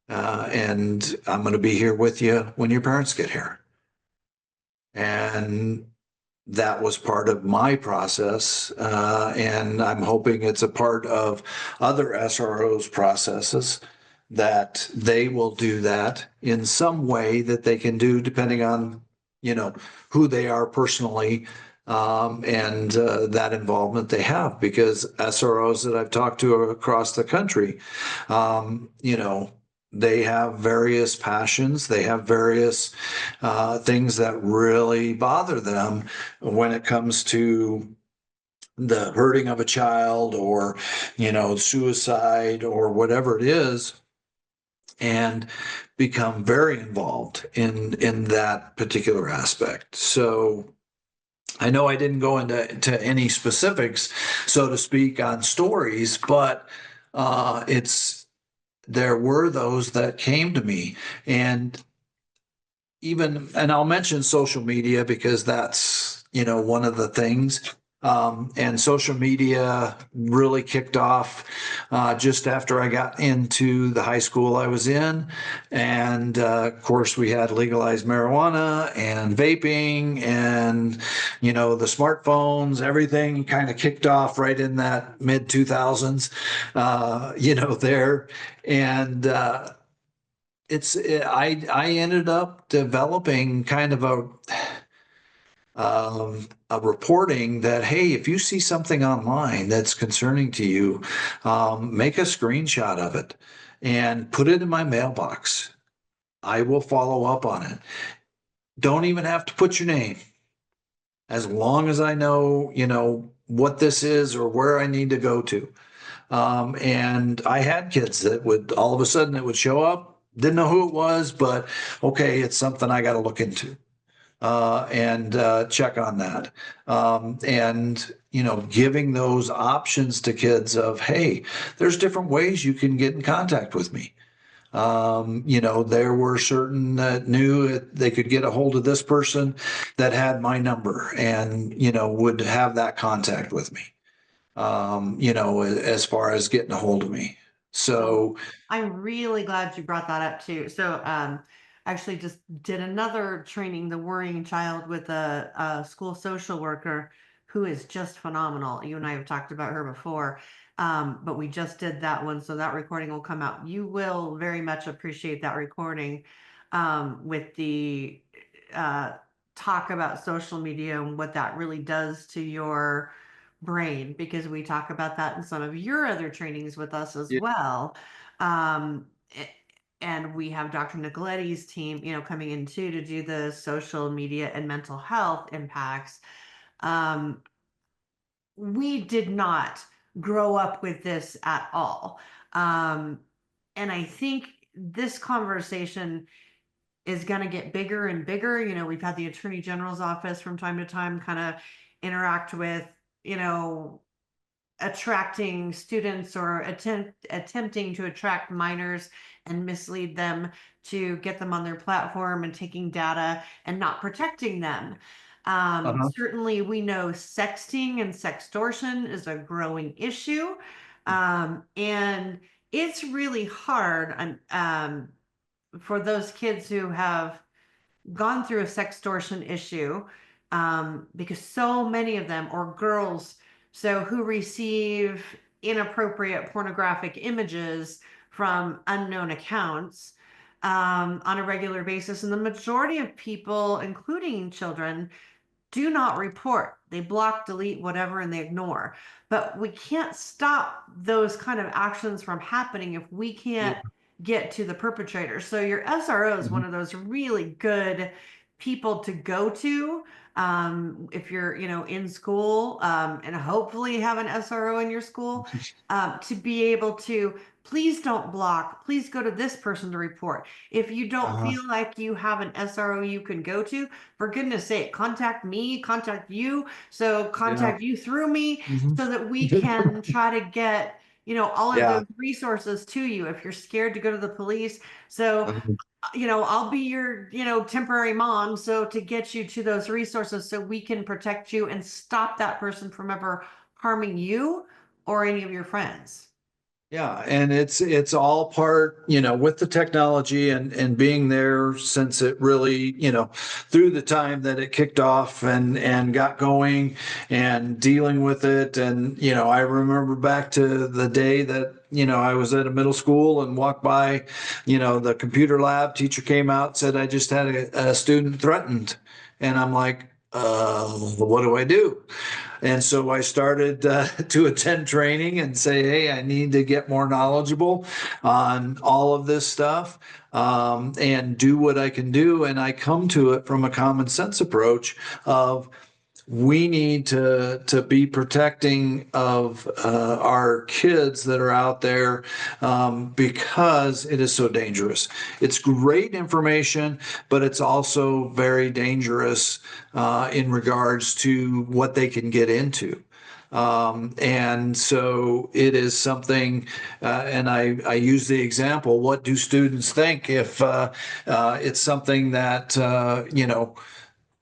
and I'm going to be here with you when your parents get here. And that was part of my process, and I'm hoping it's a part of other SROs' processes that they will do that in some way that they can do depending on who they are personally, and that involvement they have, because SROs that I've talked to across the country, they have various passions, they have various things that really bother them when it comes to the hurting of a child, or suicide, or whatever it is, and become very involved in that particular aspect. So I know I didn't go into any specifics, so to speak, on stories, but it's there were those that came to me, and and I'll mention social media because that's one of the things. And social media really kicked off just after I got into the high school I was in, and of course we had legalized marijuana and vaping, and the smartphones. Everything kind of kicked off right in that mid 2000s, there, and I ended up developing kind of a reporting that, hey, if you see something online that's concerning to you, make a screenshot of it and put it in my mailbox. I will follow up on it. Don't even have to put your name, as long as I know what this is or where I need to go to. And I had kids that would all of a sudden it would show up, didn't know who it was, but okay, it's something I got to look into, and check on that. And giving those options to kids of, hey, there's different ways you can get in contact with me. There were certain that knew they could get a hold of this person that had my number, and would have that contact with me, as far as getting a hold of me. Oh, So, I'm really glad you brought that up too. So, actually just did another training, the worrying child, with a school social worker who is just phenomenal. You and I have talked about her before, but we just did that one. So that recording will come out. You will very much appreciate that recording, with the uh, talk about social media and what that really does to your brain, because we talk about that in some of your other trainings with us as yeah. well. Um, a- and we have Dr. Nicoletti's team, coming in too to do the social media and mental health impacts. Um, we did not grow up with this at all. Um, and I think this conversation is going to get bigger and bigger. We've had the Attorney General's office from time to time kind of interact with, you know, attracting students, or attempting to attract minors and mislead them to get them on their platform, and taking data and not protecting them. Uh-huh. Certainly, we know sexting and sextortion is a growing issue, and it's really hard for those kids who have gone through a sextortion issue, because so many of them, or girls, so who receive inappropriate pornographic images from unknown accounts, on a regular basis. And the majority of people, including children, do not report. They block, delete, whatever, and they ignore. But we can't stop those kind of actions from happening if we Yeah. can't get to the perpetrator. So your SRO is one Mhm. of those really good people to go to, if you're, in school, and hopefully have an SRO in your school, to be able to, please don't block. Please go to this person to report. If you don't Uh-huh. feel like you have an SRO you can go to, for goodness sake, contact me, contact you. So Yeah. contact you through me, Mhm. so that we can try to get all of Yeah. those resources to you if you're scared to go to the police. So, Mhm. I'll be your, temporary mom. So to get you to those resources so we can protect you and stop that person from ever harming you or any of your friends. Yeah, and it's all part, with the technology and being there since it really, through the time that it kicked off and got going and dealing with it. And, I remember back to the day that, I was at a middle school and walked by, the computer lab teacher came out, said, I just had a student threatened. And I'm like, what do I do? And so I started to attend training and say, hey, I need to get more knowledgeable on all of this stuff, and do what I can do. And I come to it from a common sense approach of we need to be protecting of our kids that are out there, because it is so dangerous. It's great information, but it's also very dangerous in regards to what they can get into. And so it is something, and I use the example, what do students think if it's something that,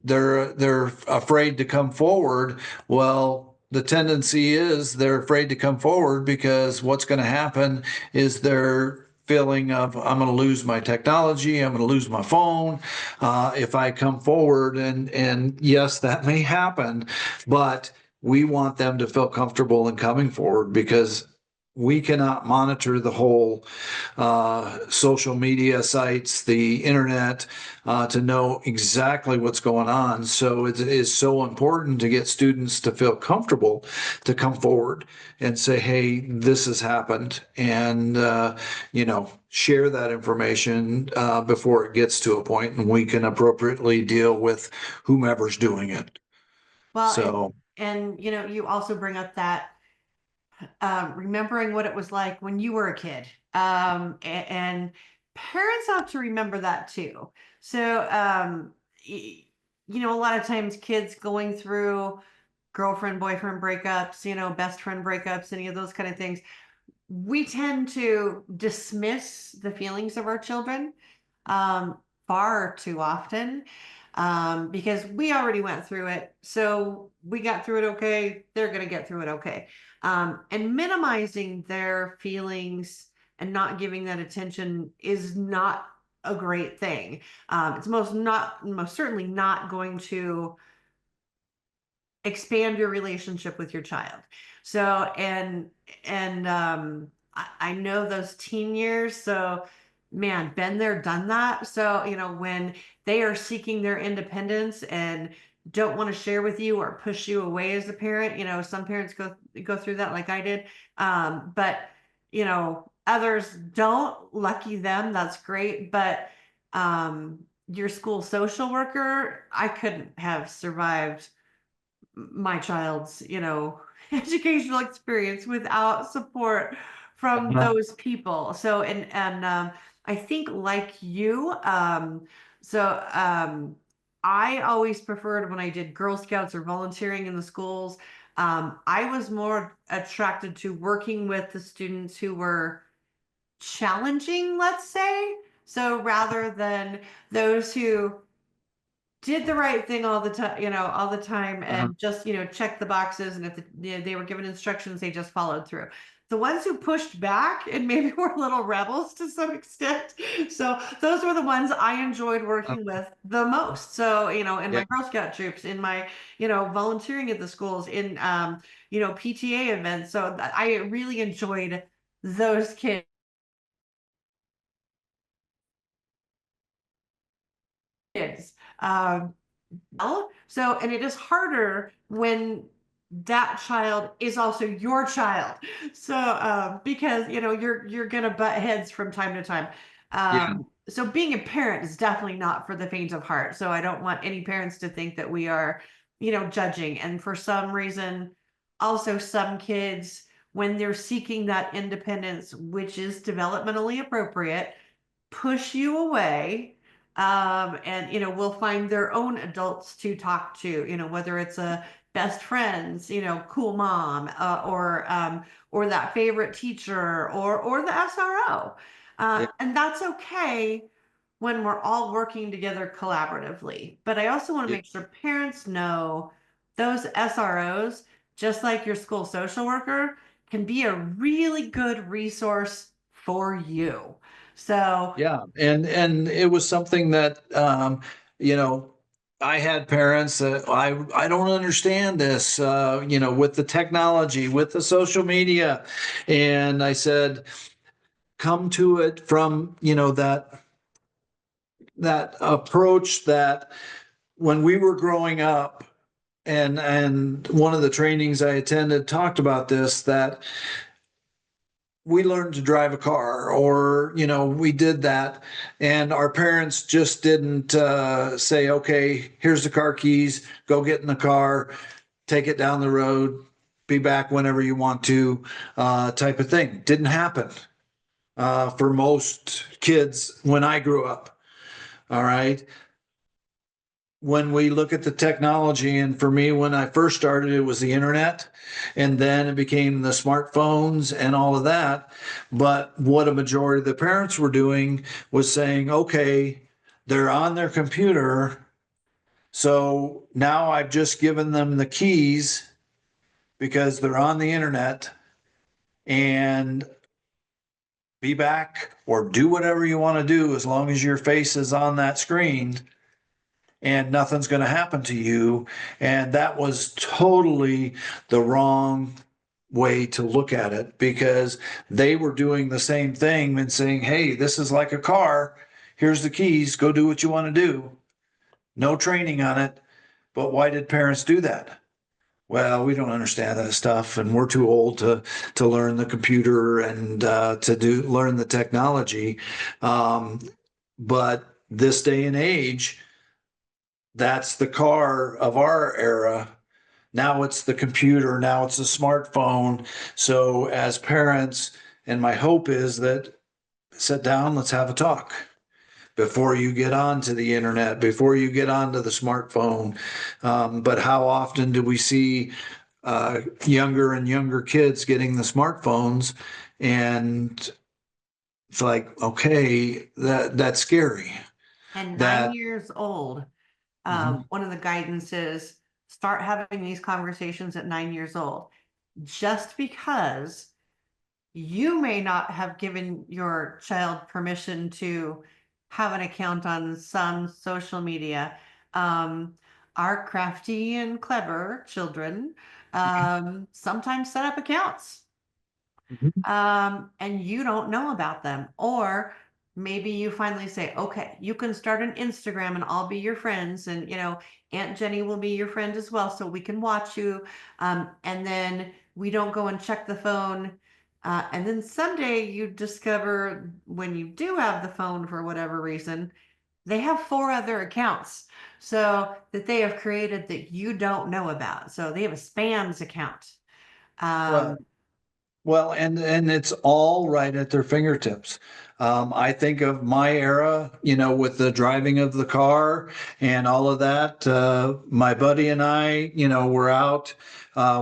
they're afraid to come forward. Well, the tendency is they're afraid to come forward because what's going to happen is they're feeling of I'm going to lose my technology, I'm going to lose my phone if I come forward, and yes, that may happen, but we want them to feel comfortable in coming forward because we cannot monitor the whole social media sites, the internet, to know exactly what's going on. So it is so important to get students to feel comfortable to come forward and say, hey, this has happened, and, share that information before it gets to a point and we can appropriately deal with whomever's doing it. Well, So, you also bring up that remembering what it was like when you were a kid. And parents have to remember that too. So, a lot of times kids going through girlfriend, boyfriend breakups, best friend breakups, any of those kind of things, we tend to dismiss the feelings of our children um, far too often because we already went through it. So we got through it okay. They're going to get through it okay. And minimizing their feelings and not giving that attention is not a great thing. It's most certainly not going to expand your relationship with your child. So and I know those teen years. So man, been there, done that. So when they are seeking their independence and don't want to share with you or push you away as a parent, some parents go through that like I did. But others don't. Lucky them, that's great. But your school social worker, I couldn't have survived my child's, educational experience without support from uh-huh. those people. So, and I think like you, I always preferred when I did Girl Scouts or volunteering in the schools. I was more attracted to working with the students who were challenging, let's say. So rather than those who did the right thing all the time, all the time, Uh-huh. and just, checked the boxes. And if they were given instructions, they just followed through. The ones who pushed back and maybe were little rebels to some extent. So those were the ones I enjoyed working with the most. So, in Yeah. my Girl Scout troops, in my, volunteering at the schools, in, PTA events. So I really enjoyed those kids. Um, well. So, and it is harder when that child is also your child. So, because you're gonna butt heads from time to time. Yeah. So being a parent is definitely not for the faint of heart. So I don't want any parents to think that we are, judging. And for some reason, also some kids, when they're seeking that independence, which is developmentally appropriate, push you away and will find their own adults to talk to, whether it's a best friends, cool mom, or that favorite teacher, or the SRO. Yeah. And that's okay when we're all working together collaboratively. But I also want to Yeah. make sure parents know those SROs, just like your school social worker, can be a really good resource for you. So, Yeah, and it was something that you know, I had parents that I don't understand this, with the technology, with the social media, and I said, come to it from that approach that when we were growing up, and one of the trainings I attended talked about this, that we learned to drive a car, or we did that, and our parents just didn't say, okay, here's the car keys, go get in the car, take it down the road, be back whenever you want to, type of thing. Didn't happen for most kids when I grew up. All right. When we look at the technology, and for me, when I first started, it was the internet, and then it became the smartphones and all of that. But what a majority of the parents were doing was saying, okay, they're on their computer, so now I've just given them the keys because they're on the internet, and be back or do whatever you want to do as long as your face is on that screen, and nothing's going to happen to you. And that was totally the wrong way to look at it, because they were doing the same thing and saying, hey, this is like a car. Here's the keys. Go do what you want to do. No training on it. But why did parents do that? Well, we don't understand that stuff, and we're too old to learn the computer and to do learn the technology. Um, but this day and age, that's the car of our era. Now it's the computer, now it's the smartphone. So, as parents, and my hope is that sit down, let's have a talk before you get onto the internet, before you get onto the smartphone. But how often do we see younger and younger kids getting the smartphones? And it's like, okay, that's scary. and nine That years old, Mhm. one of the guidances, start having these conversations at 9 years old. Just because you may not have given your child permission to have an account on some social media. Um, our crafty and clever children sometimes set up accounts, Mhm. and you don't know about them. Or maybe you finally say, okay, you can start an Instagram and I'll be your friends. And, Aunt Jenny will be your friend as well. So we can watch you. And then we don't go and check the phone. And then someday you discover, when you do have the phone for whatever reason, they have four other accounts. So that they have created that you don't know about. So they have a spams account. Well, Um, Well, and it's all right at their fingertips. I think of my era, with the driving of the car and all of that. My buddy and I, were out.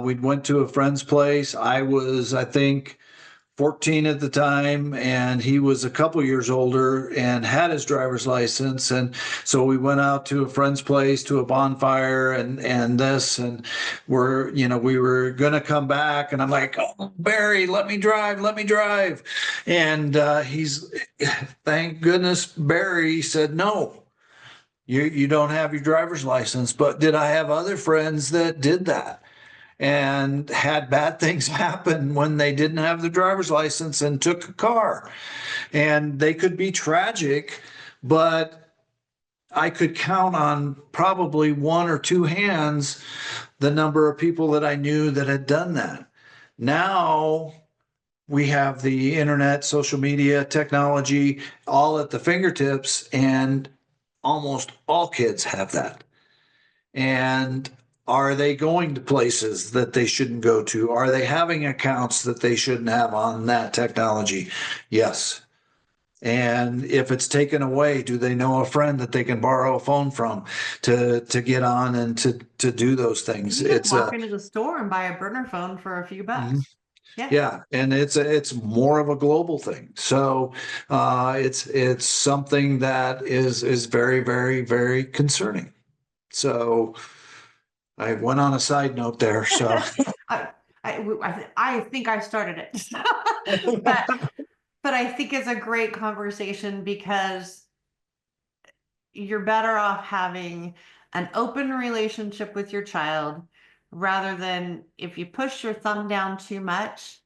We went to a friend's place. I was, I think, 14 at the time, and he was a couple years older and had his driver's license. And so we went out to a friend's place to a bonfire, and this, and we were going to come back, and I'm like, oh, Barry, let me drive. And he's, thank goodness, Barry said, no, you don't have your driver's license. But did I have other friends that did that and had bad things happen when they didn't have the driver's license and took a car? And they could be tragic, but I could count on probably one or two hands the number of people that I knew that had done that. Now we have the internet, social media, technology all at the fingertips, and almost all kids have that. And are they going to places that they shouldn't go to? Are they having accounts that they shouldn't have on that technology? Yes. And if it's taken away, do they know a friend that they can borrow a phone from to get on and to do those things? You just It's walk a into the store and buy a burner phone for a few mhm. bucks. Yeah. Yeah, and it's more of a global thing. So it's something that is very, very, very concerning. So I went on a side note there. So I, I think I started it, but I think it's a great conversation because you're better off having an open relationship with your child rather than if you push your thumb down too much,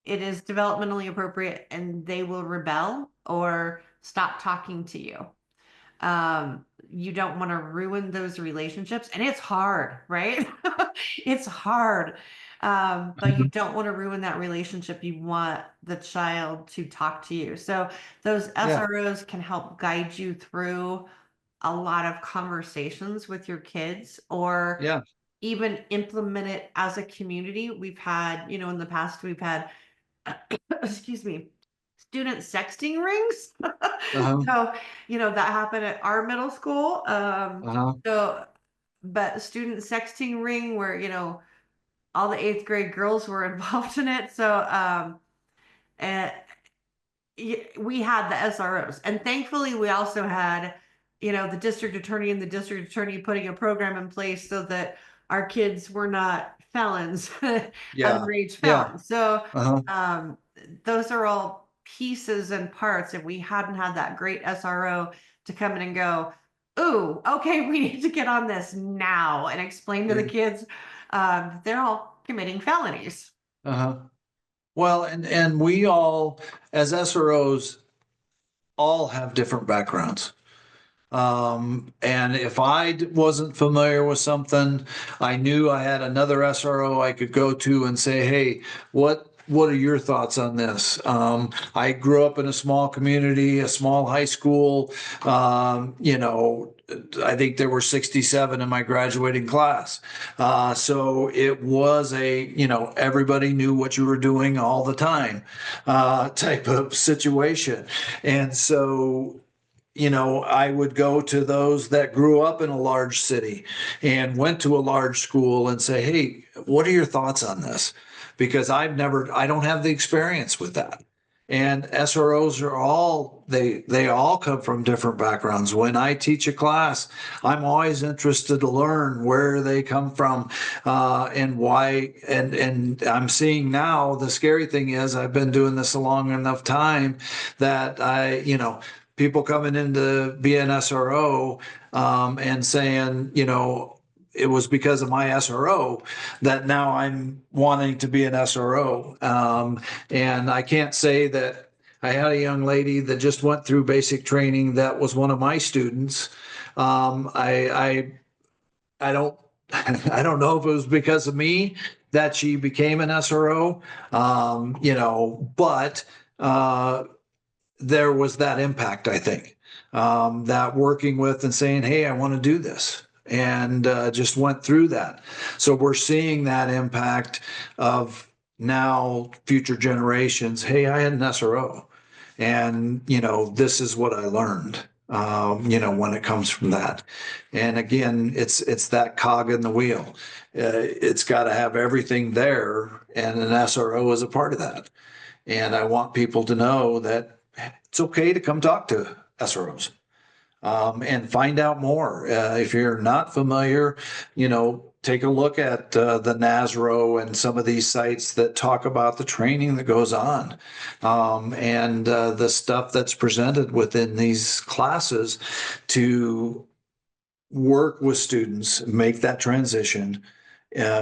it is developmentally appropriate and they will rebel or stop talking to you. You don't want to ruin those relationships, and it's hard, right? It's hard. But you don't want to ruin that relationship. You want the child to talk to you. So those yeah, SROs can help guide you through a lot of conversations with your kids or yeah, even implement it as a community. We've had, in the past, we've had, excuse me, student sexting rings. uh-huh, So, that happened at our middle school. uh-huh, So, but student sexting ring where, all the eighth grade girls were involved in it. So, and we had the SROs, and thankfully we also had, the district attorney and the district attorney putting a program in place so that our kids were not felons, yeah, underage yeah, felons. So uh-huh, um, those are all pieces and parts. If we hadn't had that great SRO to come in and go, ooh, okay, we need to get on this now and explain to the yeah, kids, they're all committing felonies. uh-huh. Well, and we all as SROs all have different backgrounds. And if wasn't familiar with something, I knew I had another SRO I could go to and say, "Hey, what are your thoughts on this?" I grew up in a small community, a small high school. I think there were 67 in my graduating class. So it was everybody knew what you were doing all the time, type of situation. And so I would go to those that grew up in a large city and went to a large school and say, "Hey, what are your thoughts on this?" Because I don't have the experience with that. And SROs they all come from different backgrounds. When I teach a class, I'm always interested to learn where they come from, and why. And I'm seeing now, the scary thing is I've been doing this a long enough time that people coming into be an SRO, and saying, it was because of my SRO that now I'm wanting to be an SRO. And I can't say that I had a young lady that just went through basic training that was one of my students. I don't I don't know if it was because of me that she became an SRO, but uh, there was that impact, I think, that working with and saying, "Hey, I want to do this," and just went through that. So we're seeing that impact of now future generations. Hey, I had an SRO, and this is what I learned. When it comes from that, and again, it's that cog in the wheel. It's got to have everything there, and an SRO is a part of that. And I want people to know that it's okay to come talk to SROs, and find out more. If you're not familiar, take a look at the NASRO and some of these sites that talk about the training that goes on, and the stuff that's presented within these classes to work with students, make that transition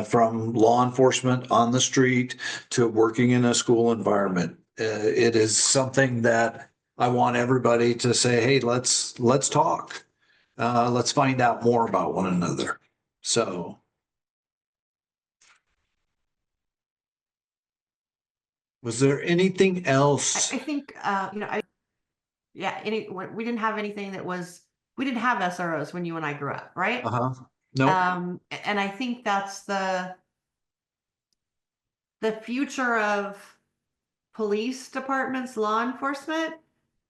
from law enforcement on the street to working in a school environment. It is something that I want everybody to say, "Hey, let's talk. Let's find out more about one another." So, was there anything I else? think, yeah, we didn't have anything that was, we didn't have SROs when you and I grew up, right? Uh-huh. Nope. And I think that's the future of police departments, law enforcement.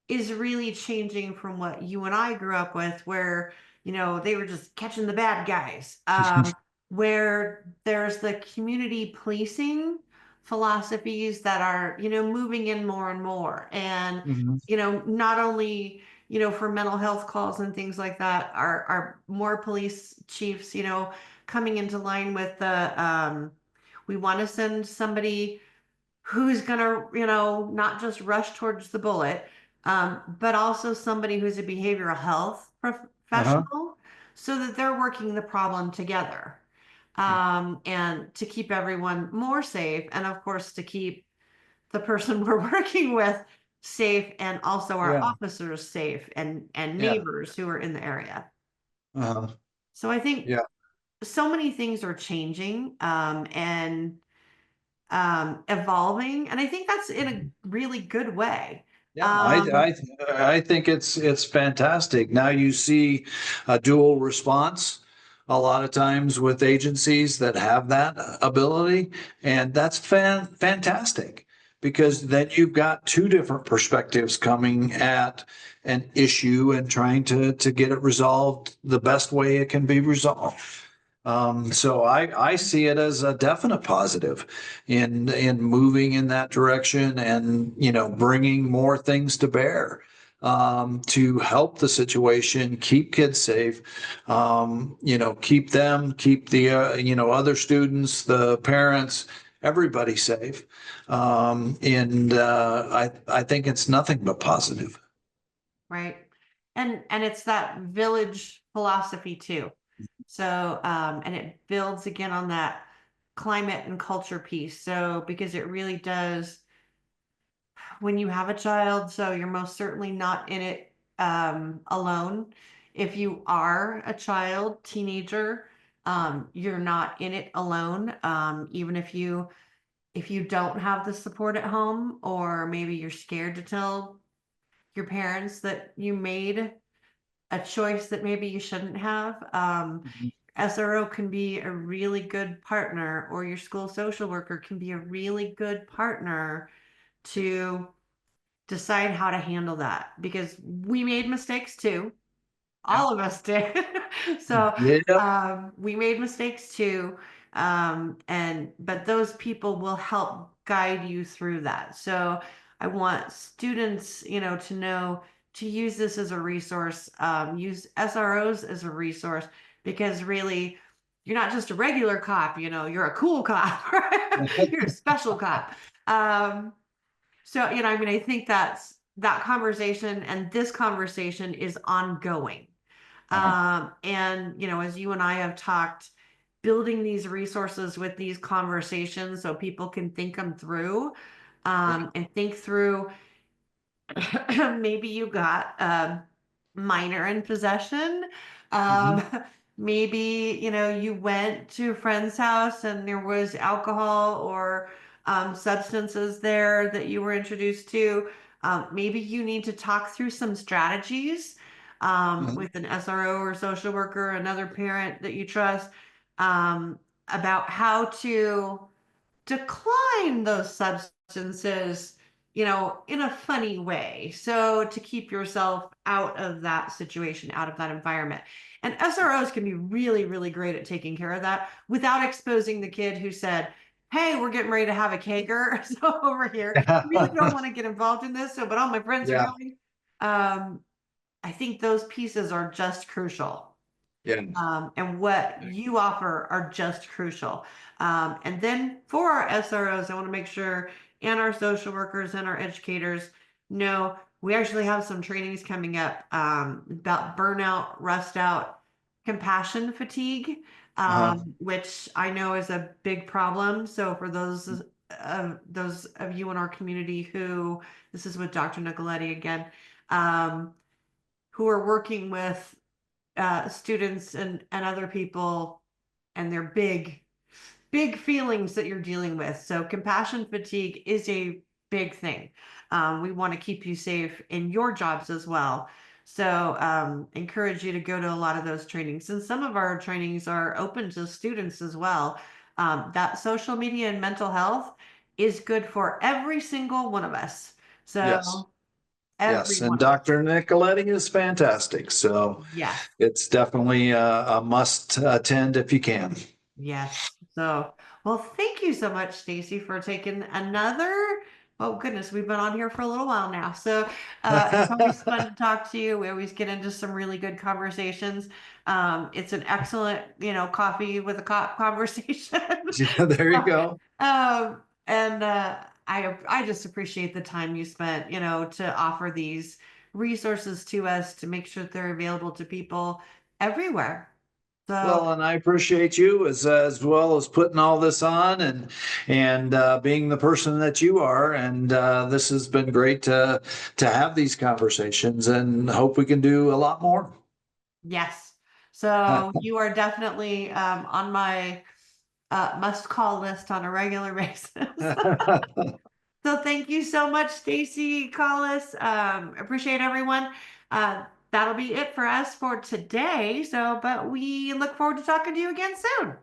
is really changing from what you and I grew up with, where, they were just catching the bad guys. Where there's the community policing philosophies that are, moving in more and more. And, Mhm. not only, for mental health calls and things like that, are more police chiefs, coming into line with we want to send somebody who's gonna, not just rush towards the bullet, but also somebody who's a behavioral health Uh-huh. professional, so that they're working the problem together, and to keep everyone more safe, and of course to keep the person we're working with safe, and also our Yeah. officers safe, and Yeah. neighbors who are in the area. Uh-huh. So I think Yeah. so many things are changing, and evolving, and I think that's in a really good way. Yeah, Um, I think it's fantastic. Now you see a dual response a lot of times with agencies that have that ability, and that's fantastic because then you've got two different perspectives coming at an issue and trying to get it resolved the best way it can be resolved. So I see it as a definite positive in moving in that direction and bringing more things to bear to help the situation, keep kids safe, keep the other students, the parents, everybody safe, and I think it's nothing but positive. right. And it's that village philosophy too. So, and it builds again on that climate and culture piece. So, because it really does, when you have a child, so you're most certainly not in it alone. If you are a child, teenager, you're not in it alone. Even if you don't have the support at home, or maybe you're scared to tell your parents that you made a choice that maybe you shouldn't have. Mhm. SRO can be a really good partner, or your school social worker can be a really good partner to decide how to handle that, because we made mistakes too. Yeah. All of us did. So Yeah. we made mistakes too. And but those people will help guide you through that. So I want students, to know to use this as a resource, use SROs as a resource, because really you're not just a regular cop, you're a cool cop, right? You're a special cop. Um, so, I mean, I think that conversation, and this conversation is ongoing. Uh-huh. And, as you and I have talked, building these resources with these conversations so people can think them through, Yeah. and think through maybe you got minor in possession. Mhm. Um, maybe, you went to a friend's house and there was alcohol or substances there that you were introduced to. Maybe you need to talk through some strategies Mhm. with an SRO or social worker, another parent that you trust, um, about how to decline those substances, in a funny way. So to keep yourself out of that situation, out of that environment. And SROs can be really, really great at taking care of that without exposing the kid who said, "Hey, we're getting ready to have a kegger." So over here, really don't want to get involved in this. So, but all my friends are Yeah. going. Um, I think those pieces are just crucial, Yeah. and what you offer are just crucial. And then for our SROs, I want to make sure, and our social workers and our educators know we actually have some trainings coming up, about burnout, rust out, compassion fatigue, Uh-huh. which I know is a big problem. So for those of you in our community who, this is with Dr. Nicoletti again, um, who are working with students and other people, and their big feelings that you're dealing with. So compassion fatigue is a big thing. We want to keep you safe in your jobs as well. So encourage you to go to a lot of those trainings, and some of our trainings are open to students as well. That social media and mental health is good for every single one of us. Yes. So Yes, and everyone. Dr. Nicoletti is fantastic. So Yes. it's definitely a must attend if you can. Yes. So, well, thank you so much, Stacy, for taking another. Oh goodness, we've been on here for a little while now. So, it's always fun to talk to you. We always get into some really good conversations. It's an excellent, coffee with a cop conversation. Yeah, there you go. And I just appreciate the time you spent, to offer these resources to us to make sure that they're available to people everywhere. So, Well, and I appreciate you as well as putting all this on and being the person that you are. And this has been great to have these conversations, and hope we can do a lot more. yes. So you are definitely on my must call list on a regular basis. So thank you so much, Stacy Collis. Appreciate everyone. That'll be it for us for today. So, but we look forward to talking to you again soon.